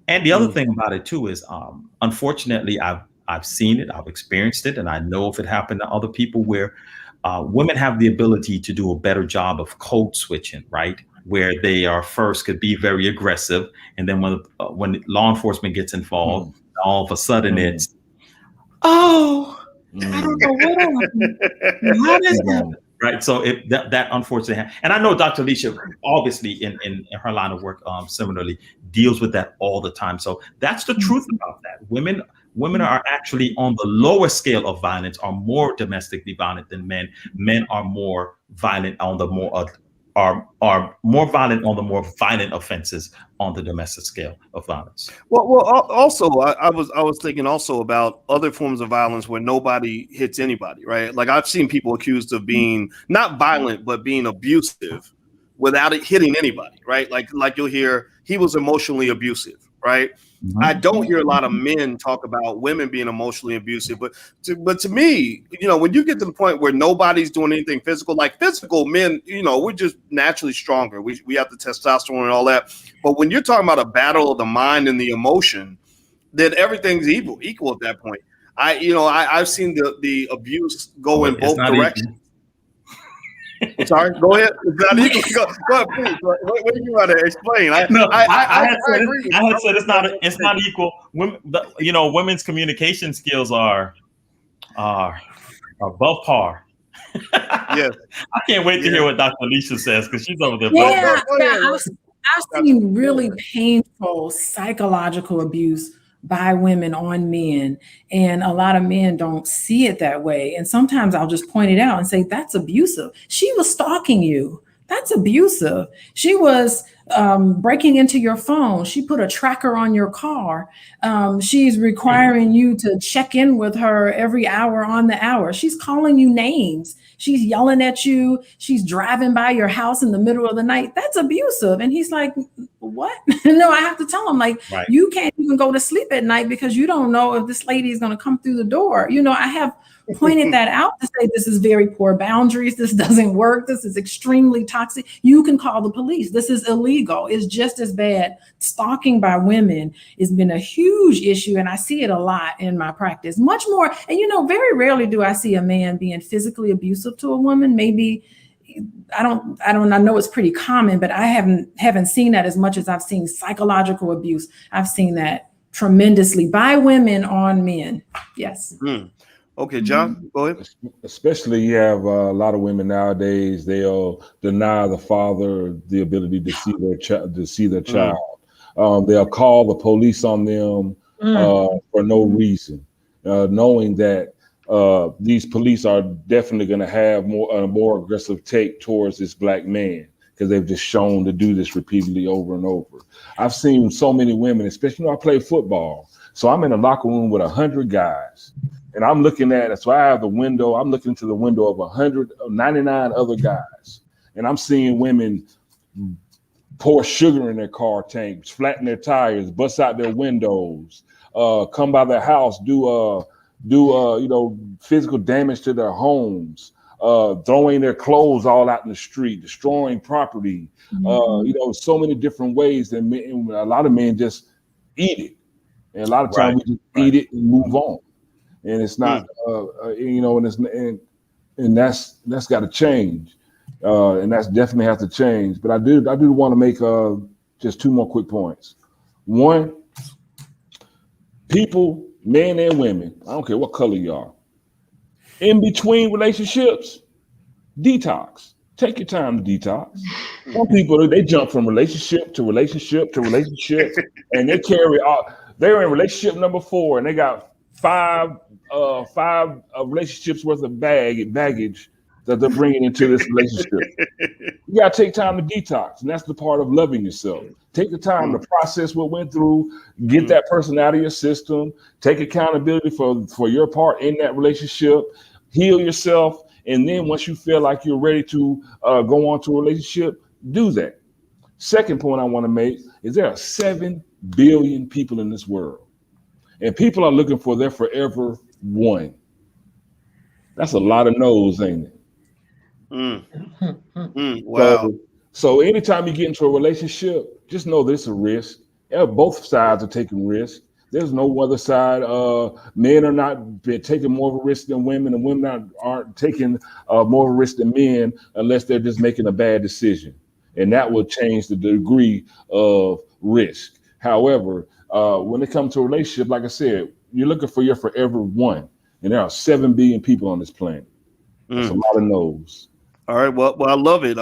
And the other thing about it too is, unfortunately, I've seen it, I've experienced it, and I know if it happened to other people, where women have the ability to do a better job of code switching, right? Where they are first could be very aggressive, and then when law enforcement gets involved, all of a sudden it's, I don't know what happened. How does that? Right. So that unfortunately, and I know Dr. Alicia, obviously in her line of work, similarly deals with that all the time. So that's the truth about that. Women are actually on the lower scale of violence, are more domestically violent than men. Men are more violent on the more more violent on the more violent offenses on the domestic scale of violence. Well, also, I was thinking also about other forms of violence where nobody hits anybody, right? Like I've seen people accused of being not violent but being abusive without it hitting anybody, right? Like you'll hear he was emotionally abusive, right? Mm-hmm. I don't hear a lot of men talk about women being emotionally abusive, but to me, when you get to the point where nobody's doing anything physical, like physical men, we're just naturally stronger. We have the testosterone and all that. But when you're talking about a battle of the mind and the emotion, then everything's equal at that point. I've seen the abuse go in both directions. Sorry, go ahead. Go ahead, please. What do you want to explain? I had said it's not equal. Women, women's communication skills are above par. Yes. I can't wait to hear what Dr. Alicia says because she's over there. Yeah, I've seen really painful psychological abuse by women on men, and a lot of men don't see it that way. And sometimes I'll just point it out and say, that's abusive. She was stalking you. That's abusive. She was breaking into your phone. She put a tracker on your car. She's requiring you to check in with her every hour on the hour. She's calling you names. She's yelling at you. She's driving by your house in the middle of the night. That's abusive. And he's like, what? No, I have to tell him, like, right. You can't even go to sleep at night because you don't know if this lady is going to come through the door. I have pointed that out to say this is very poor boundaries. This doesn't work. This is extremely toxic. You can call the police. This is illegal. It's just as bad. Stalking by women has been a huge issue, and I see it a lot in my practice, much more. And very rarely do I see a man being physically abusive to a woman. Maybe I know it's pretty common, but I haven't seen that as much as I've seen psychological abuse. I've seen that tremendously by women on men. Yes. Mm. Okay, John, go ahead. Especially you have a lot of women nowadays, they'll deny the father the ability to see their child. They'll call the police on them for no reason, knowing that these police are definitely going to have a more aggressive take towards this black man because they've just shown to do this repeatedly over and over. I've seen so many women, especially I play football. So I'm in a locker room with 100 guys. And I'm looking at it. So I have the window. I'm looking to the window of 199 other guys. And I'm seeing women pour sugar in their car tanks, flatten their tires, bust out their windows, come by their house, do physical damage to their homes, throwing their clothes all out in the street, destroying property. So many different ways that a lot of men just eat it. And a lot of times we just eat it and move on. And it's not, and that's got to change, and that's definitely has to change. But I do want to make just two more quick points. One, people, men and women, I don't care what color you are, in between relationships, detox. Take your time to detox. Some people, they jump from relationship to relationship to relationship, and they carry out. They're in relationship number 4, and they got five relationships worth of baggage that they're bringing into this relationship. You got to take time to detox, and that's the part of loving yourself. Take the time to process what went through, get that person out of your system, take accountability for your part in that relationship, heal yourself, and then once you feel like you're ready to go on to a relationship, do that. Second point I want to make is there are 7 billion people in this world. And people are looking for their forever one. That's a lot of no's, ain't it? Wow. So anytime you get into a relationship, just know there's a risk. Both sides are taking risks. There's no other side. Men are not taking more of a risk than women, and women aren't taking more of a risk than men unless they're just making a bad decision. And that will change the degree of risk. However, when it comes to a relationship, like I said, you're looking for your forever one. And there are 7 billion people on this planet. That's a lot of no's. All right. Well, I love it.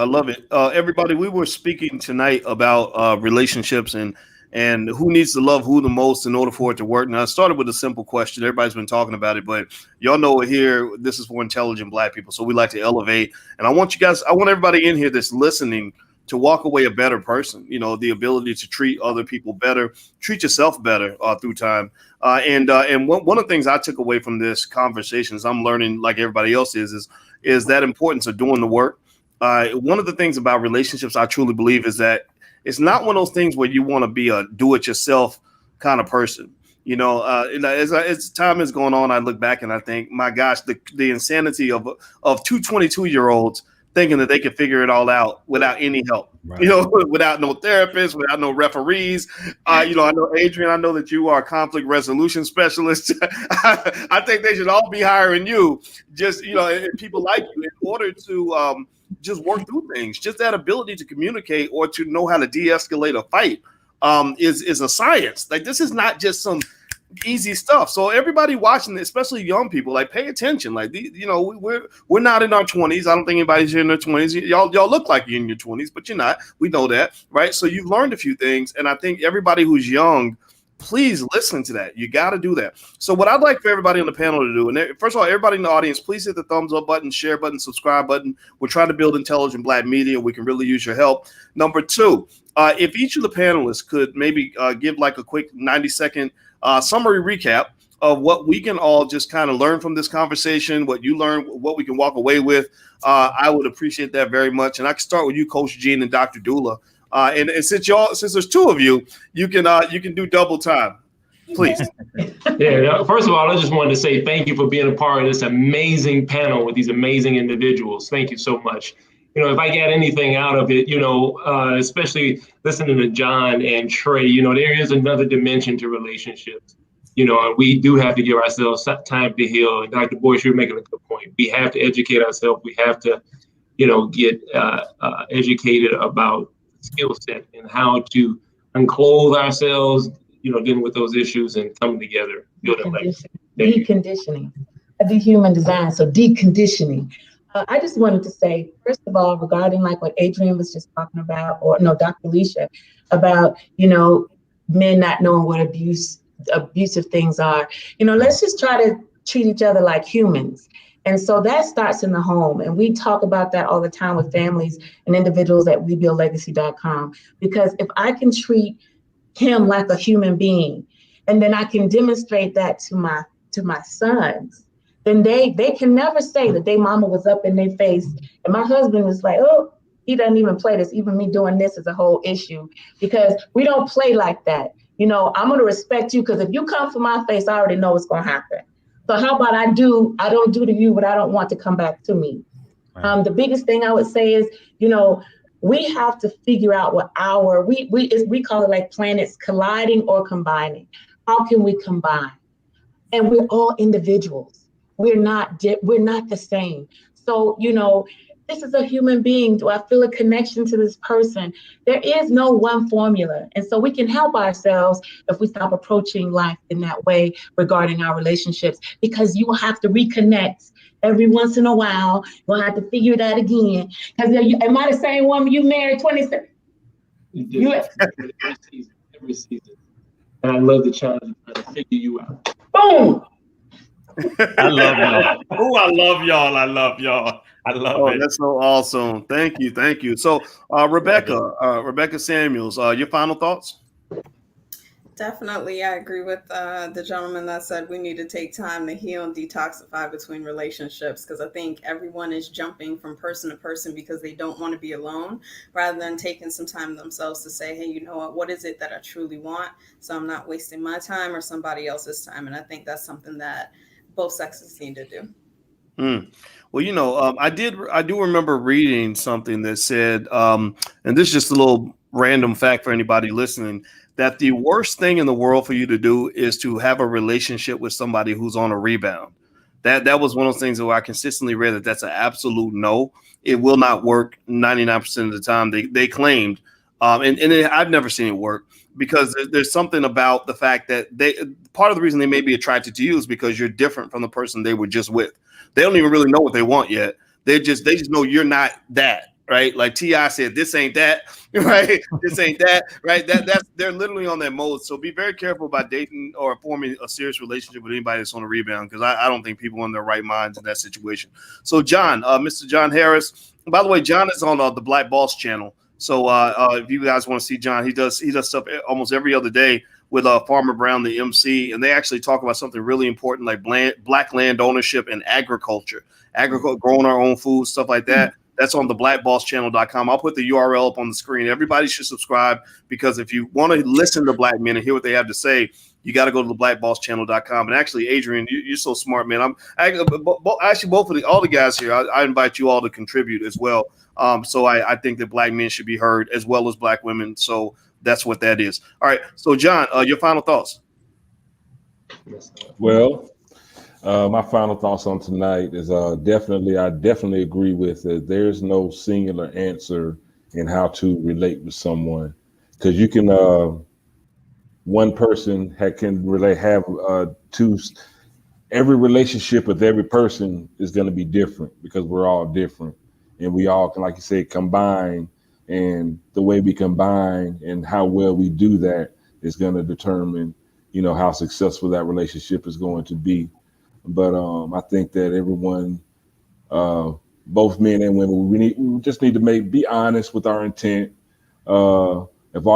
Everybody, we were speaking tonight about relationships and and who needs to love who the most in order for it to work. Now, I started with a simple question. Everybody's been talking about it, but y'all know it here. This is for intelligent Black people. So we like to elevate. And I want everybody in here that's listening to walk away a better person, the ability to treat other people better, treat yourself better through time. And one of the things I took away from this conversation is I'm learning, like everybody else is that importance of doing the work. One of the things about relationships I truly believe is that it's not one of those things where you want to be a do-it-yourself kind of person. As time is going on, I look back and I think, my gosh, the insanity of two 22-year-olds thinking that they can figure it all out without any help, right. Without no therapist, without no referees. I know, Adrian, I know that you are a conflict resolution specialist. I think they should all be hiring you, just, people like you, in order to just work through things. Just that ability to communicate or to know how to de-escalate a fight is a science. Like, this is not just some easy stuff. So everybody watching, especially young people, like, pay attention. Like, we're not in our 20s. I don't think anybody's here in their 20s. Y'all look like you're in your 20s, but you're not. We know that, right? So you've learned a few things, and I think everybody who's young, please listen to that. You got to do that. So what I'd like for everybody on the panel to do, and first of all, everybody in the audience, please hit the thumbs up button, share button, subscribe button. We're trying to build intelligent Black media. We can really use your help. Number two, if each of the panelists could maybe give like a quick 90-second summary recap of what we can all just kind of learn from this conversation, what you learned, what we can walk away with. I would appreciate that very much. And I can start with you, Coach Gene and Dr. Dula. And since there's two of you, you can do double time, please. Yeah. First of all, I just wanted to say thank you for being a part of this amazing panel with these amazing individuals. Thank you so much. If I get anything out of it, especially listening to John and Trey, there is another dimension to relationships. We do have to give ourselves time to heal. And Dr. Boyce, you're making a good point. We have to educate ourselves. We have to, get educated about skill set and how to unclothe ourselves, dealing with those issues and coming together. Deconditioning. I do human design, so deconditioning. I just wanted to say, first of all, regarding like what Adrian was just talking about, or no, Dr. Alicia, about, men not knowing what abusive things are. Let's just try to treat each other like humans. And so that starts in the home. And we talk about that all the time with families and individuals at WeBuildLegacy.com. Because if I can treat him like a human being, and then I can demonstrate that to my sons, then they can never say that their mama was up in their face. And my husband was like, oh, he doesn't even play this. Even me doing this is a whole issue, because we don't play like that. I'm going to respect you, because if you come for my face, I already know what's going to happen. So how about I don't do to you what I don't want to come back to me. Right. The biggest thing I would say is, we have to figure out what we call it like planets colliding or combining. How can we combine? And we're all individuals. We're not the same. So, this is a human being. Do I feel a connection to this person? There is no one formula. And so we can help ourselves if we stop approaching life in that way regarding our relationships, because you will have to reconnect every once in a while. You'll have to figure that again. Because am I the same woman you married 27? Every season. And I love the challenge of trying to figure you out. Boom! I love y'all. Oh, I love y'all. I love y'all. I love it. That's so awesome. Thank you. So, Rebecca Samuels, your final thoughts? Definitely. I agree with the gentleman that said we need to take time to heal and detoxify between relationships, because I think everyone is jumping from person to person because they don't want to be alone, rather than taking some time themselves to say, hey, you know what is it that I truly want? So I'm not wasting my time or somebody else's time. And I think that's something that both sexes need to do. Well, I do remember reading something that said, and this is just a little random fact for anybody listening, that the worst thing in the world for you to do is to have a relationship with somebody who's on a rebound. That was one of those things where I consistently read that's an absolute no. It will not work 99% of the time. They claimed, I've never seen it work, because there's something about the fact that part of the reason they may be attracted to you is because you're different from the person they were just with. They don't even really know what they want yet. They just know you're not that. right? Like T.I. said, this ain't that, right? This ain't that, right? That's they're literally on that mode. So be very careful about dating or forming a serious relationship with anybody that's on a rebound, because I don't think people are in their right minds in that situation. So John, Mr. John Harris, by the way, John is on the Black Boss channel. So if you guys want to see John, he does stuff almost every other day with Farmer Brown, the MC, and they actually talk about something really important like black land ownership and agriculture, growing our own food, stuff like that. That's on the blackbosschannel.com. I'll put the URL up on the screen. Everybody should subscribe, because if you want to listen to black men and hear what they have to say, you got to go to the blackbosschannel.com. And actually, Adrian, you're so smart, man. Actually, both of all the guys here, I invite you all to contribute as well. So I think that black men should be heard as well as black women. So that's what that is. All right. So John, your final thoughts. Well, my final thoughts on tonight is I definitely agree with that. There's no singular answer in how to relate with someone, because you can one person can have two. Every relationship with every person is going to be different, because we're all different, and we all can, like you said, combine. And the way we combine and how well we do that is going to determine, how successful that relationship is going to be. But I think that everyone, both men and women, we just need to be honest with our intent. If all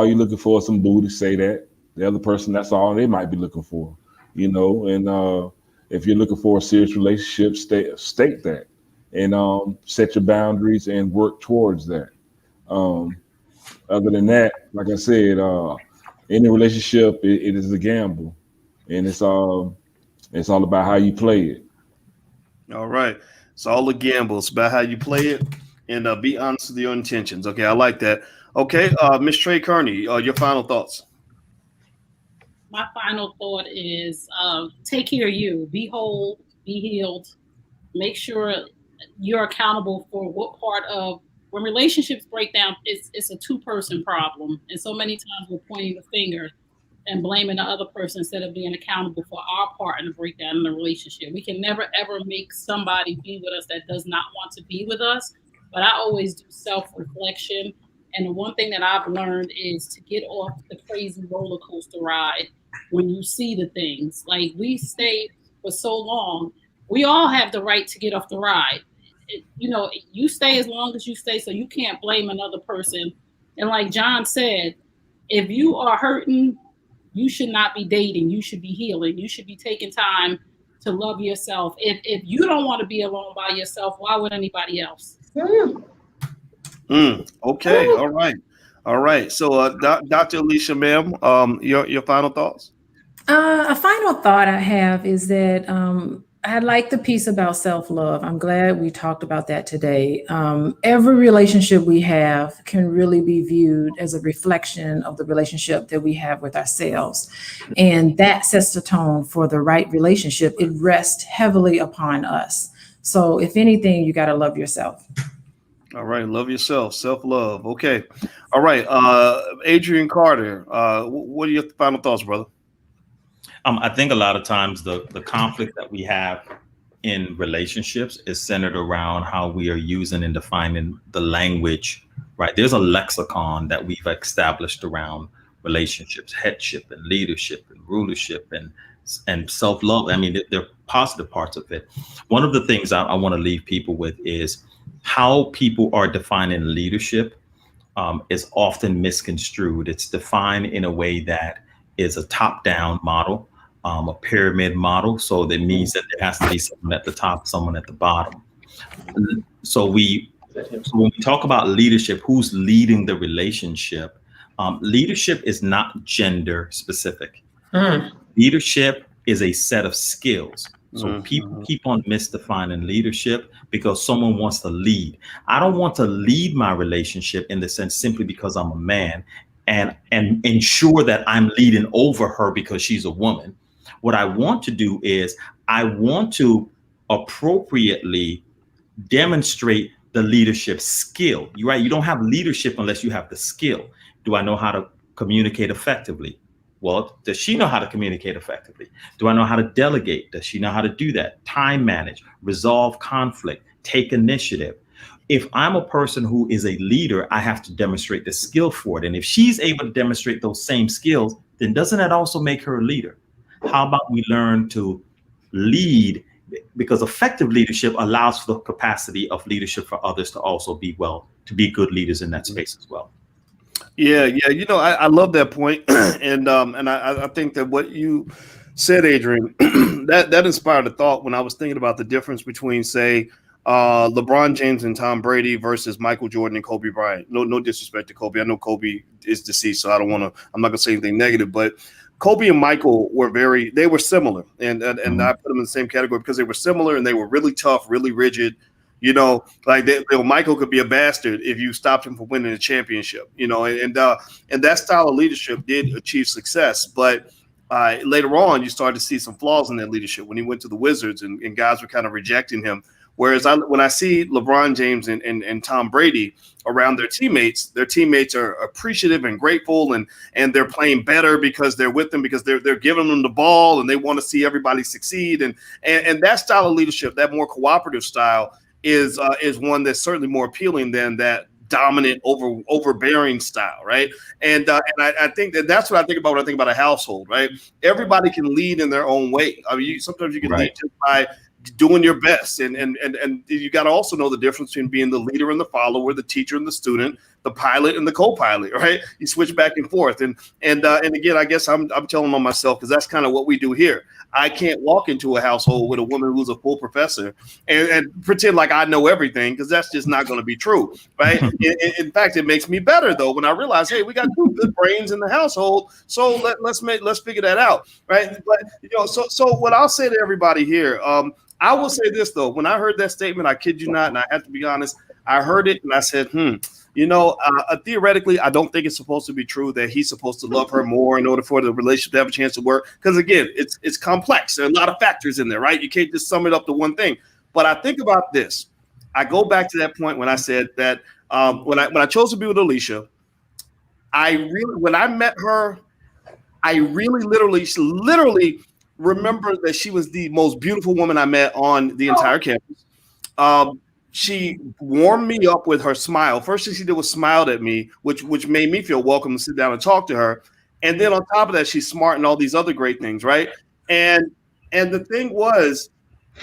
you're looking for is some booty, say that. The other person, that's all they might be looking for, And if you're looking for a serious relationship, state that, and set your boundaries and work towards that. Other than that, like I said, any relationship, it is a gamble, and it's all about how you play it. All right. It's all a gamble. It's about how you play it, and be honest with your intentions. Okay. I like that. Okay. Ms. Trey Kearney, your final thoughts. My final thought is take care of you. Be whole, be healed. Make sure you're accountable for what part of when relationships break down, it's a two-person problem. And so many times we're pointing the finger and blaming the other person instead of being accountable for our part in the breakdown in the relationship. We can never, ever make somebody be with us that does not want to be with us. But I always do self-reflection. And the one thing that I've learned is to get off the crazy roller coaster ride when you see the things. Like, we stayed for so long. We all have the right to get off the ride. You stay as long as you stay, so you can't blame another person. And like John said, if you are hurting, you should not be dating. You should be healing. You should be taking time to love yourself. If you don't want to be alone by yourself, why would anybody else? Okay. All right. So, Dr. Alicia, ma'am, your final thoughts. A final thought I have is that I like the piece about self-love. I'm glad we talked about that today. Every relationship we have can really be viewed as a reflection of the relationship that we have with ourselves. And that sets the tone for the right relationship. It rests heavily upon us. So if anything, you got to love yourself. All right. Love yourself. Self-love. Okay. All right. Adrian Carter, what are your final thoughts, brother? I think a lot of times the conflict that we have in relationships is centered around how we are using and defining the language, right? There's a lexicon that we've established around relationships, headship and leadership and rulership and self-love. I mean, they're positive parts of it. One of the things I want to leave people with is how people are defining leadership is often misconstrued. It's defined in a way that is a top-down model, a pyramid model. So that means that there has to be someone at the top, someone at the bottom. So when we talk about leadership, who's leading the relationship? Leadership is not gender specific. Leadership is a set of skills. So people keep on misdefining leadership because someone wants to lead. I don't want to lead my relationship in the sense simply because I'm a man and ensure that I'm leading over her because she's a woman. What I want to do is I want to appropriately demonstrate the leadership skill. You're right. You don't have leadership unless you have the skill. Do I know how to communicate effectively? Well, does she know how to communicate effectively? Do I know how to delegate? Does she know how to do that? Time manage, resolve conflict, take initiative. if I'm a person who is a leader, I have to demonstrate the skill for it. And if she's able to demonstrate those same skills, then doesn't that also make her a leader? How about we learn to lead? Because effective leadership allows for the capacity of leadership for others to also be good leaders in that space as well. Yeah. You know, I love that point. and I think that what you said, Adrian, that inspired a thought when I was thinking about the difference between, say, LeBron James and Tom Brady versus Michael Jordan and Kobe Bryant. No disrespect to Kobe. I know Kobe is deceased, so I'm not going to say anything negative, but Kobe and Michael they were similar. And I put them in the same category because they were similar and they were really tough, really rigid. You know, like Michael could be a bastard if you stopped him from winning a championship, you know, and that style of leadership did achieve success. But later on, you started to see some flaws in that leadership when he went to the Wizards and guys were kind of rejecting him. Whereas when I see LeBron James and Tom Brady around their teammates are appreciative and grateful, and they're playing better because they're with them, because they're giving them the ball and they want to see everybody succeed. And that style of leadership, that more cooperative style, is one that's certainly more appealing than that dominant, overbearing style, right? And I think that's what I think about when I think about a household, right? Everybody can lead in their own way. I mean, sometimes you can lead just by doing your best, and you got to also know the difference between being the leader and the follower, the teacher and the student, the pilot and the co-pilot, right? You switch back and forth, and again, I guess I'm telling on myself, because that's kind of what we do here. I can't walk into a household with a woman who's a full professor and pretend like I know everything, because that's just not going to be true, right? In fact, it makes me better though when I realize, hey, we got two good brains in the household, so let's figure that out, right? But you know, so what I'll say to everybody here, I will say this though, when I heard that statement, I kid you not, and I have to be honest, I heard it and I said, you know, theoretically, I don't think it's supposed to be true that he's supposed to love her more in order for the relationship to have a chance to work. Because again, it's complex. There are a lot of factors in there, right? You can't just sum it up to one thing. But I think about this. I go back to that point when I said that when I chose to be with Alicia, when I met her, I really literally remember that she was the most beautiful woman I met on the entire campus. She warmed me up with her smile. First thing she did was smiled at me, which made me feel welcome to sit down and talk to her. And then on top of that, she's smart and all these other great things, right? And the thing was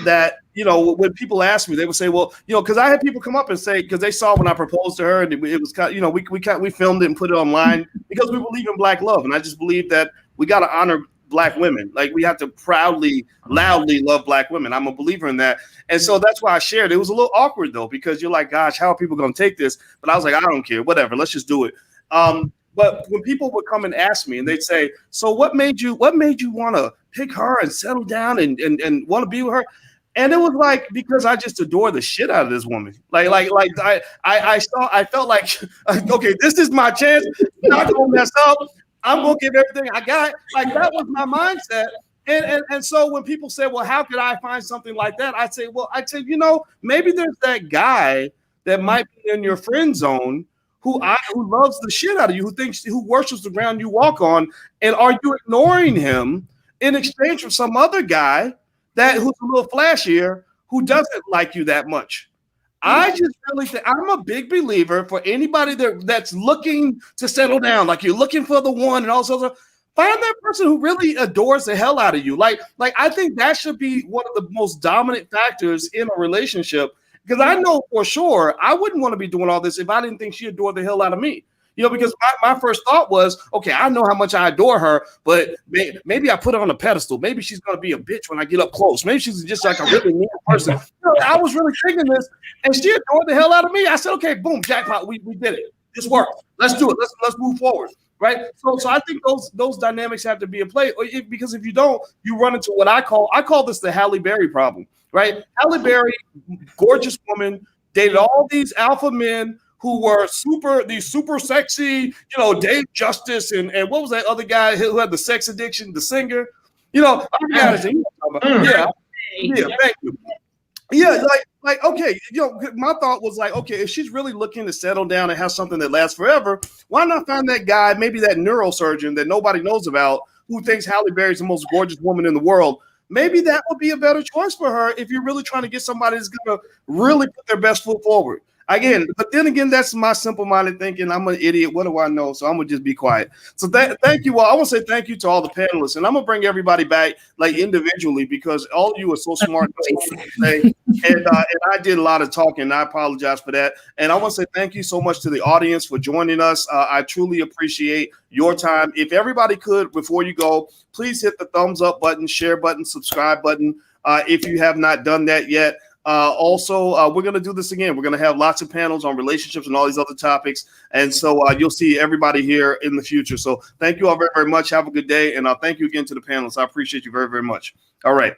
that, you know, when people ask me, they would say, well, you know, because I had people come up and say, because they saw when I proposed to her, and it was kind of, you know, we filmed it and put it online because we believe in Black love, and I just believe that we got to honor Black women. Like, we have to proudly, loudly love Black women. I'm a believer in that. And so that's why I shared. It was a little awkward though, because you're like, gosh, how are people going to take this? But I was like, I don't care, whatever, let's just do it. But when people would come and ask me and they'd say, so what made you want to pick her and settle down and want to be with her? And it was like, because I just adore the shit out of this woman. Like I felt like, okay, this is my chance. I'm not gonna mess up. I'm gonna give everything I got. Like, that was my mindset. And so when people say, well, how could I find something like that? I'd say, you know, maybe there's that guy that might be in your friend zone who loves the shit out of you, who worships the ground you walk on. And are you ignoring him in exchange for some other guy who's a little flashier, who doesn't like you that much? I just really think, I'm a big believer for anybody that's looking to settle down, like you're looking for the one and all sorts. Find that person who really adores the hell out of you. Like I think that should be one of the most dominant factors in a relationship, because I know for sure I wouldn't want to be doing all this if I didn't think she adored the hell out of me. You know, because my first thought was, okay, I know how much I adore her, but maybe I put her on a pedestal. Maybe she's going to be a bitch when I get up close. Maybe she's just like a really mean person. You know, I was really thinking this, and she adored the hell out of me. I said, okay, boom, jackpot, we did it. This worked. Let's do it. Let's move forward. Right. So I think those dynamics have to be in play, because if you don't, you run into what I call this the Halle Berry problem. Right. Halle Berry, gorgeous woman, dated all these alpha men who were super sexy, you know, Dave Justice and what was that other guy who had the sex addiction, the singer? You know, thank you. Yeah, like okay, you know, my thought was like, okay, if she's really looking to settle down and have something that lasts forever, why not find that guy, maybe that neurosurgeon that nobody knows about, who thinks Halle Berry's the most gorgeous woman in the world? Maybe that would be a better choice for her if you're really trying to get somebody that's going to really put their best foot forward. Again, but then again, that's my simple-minded thinking. I'm an idiot. What do I know? So I'm gonna just be quiet. So thank you all. I want to say thank you to all the panelists, and I'm gonna bring everybody back like individually because all of you are so smart. And I did a lot of talking. And I apologize for that. And I want to say thank you so much to the audience for joining us. I truly appreciate your time. If everybody could, before you go, please hit the thumbs up button, share button, subscribe button if you have not done that yet. Also, we're going to do this again. We're going to have lots of panels on relationships and all these other topics. And so you'll see everybody here in the future. So thank you all very, very much. Have a good day. And thank you again to the panelists. I appreciate you very, very much. All right.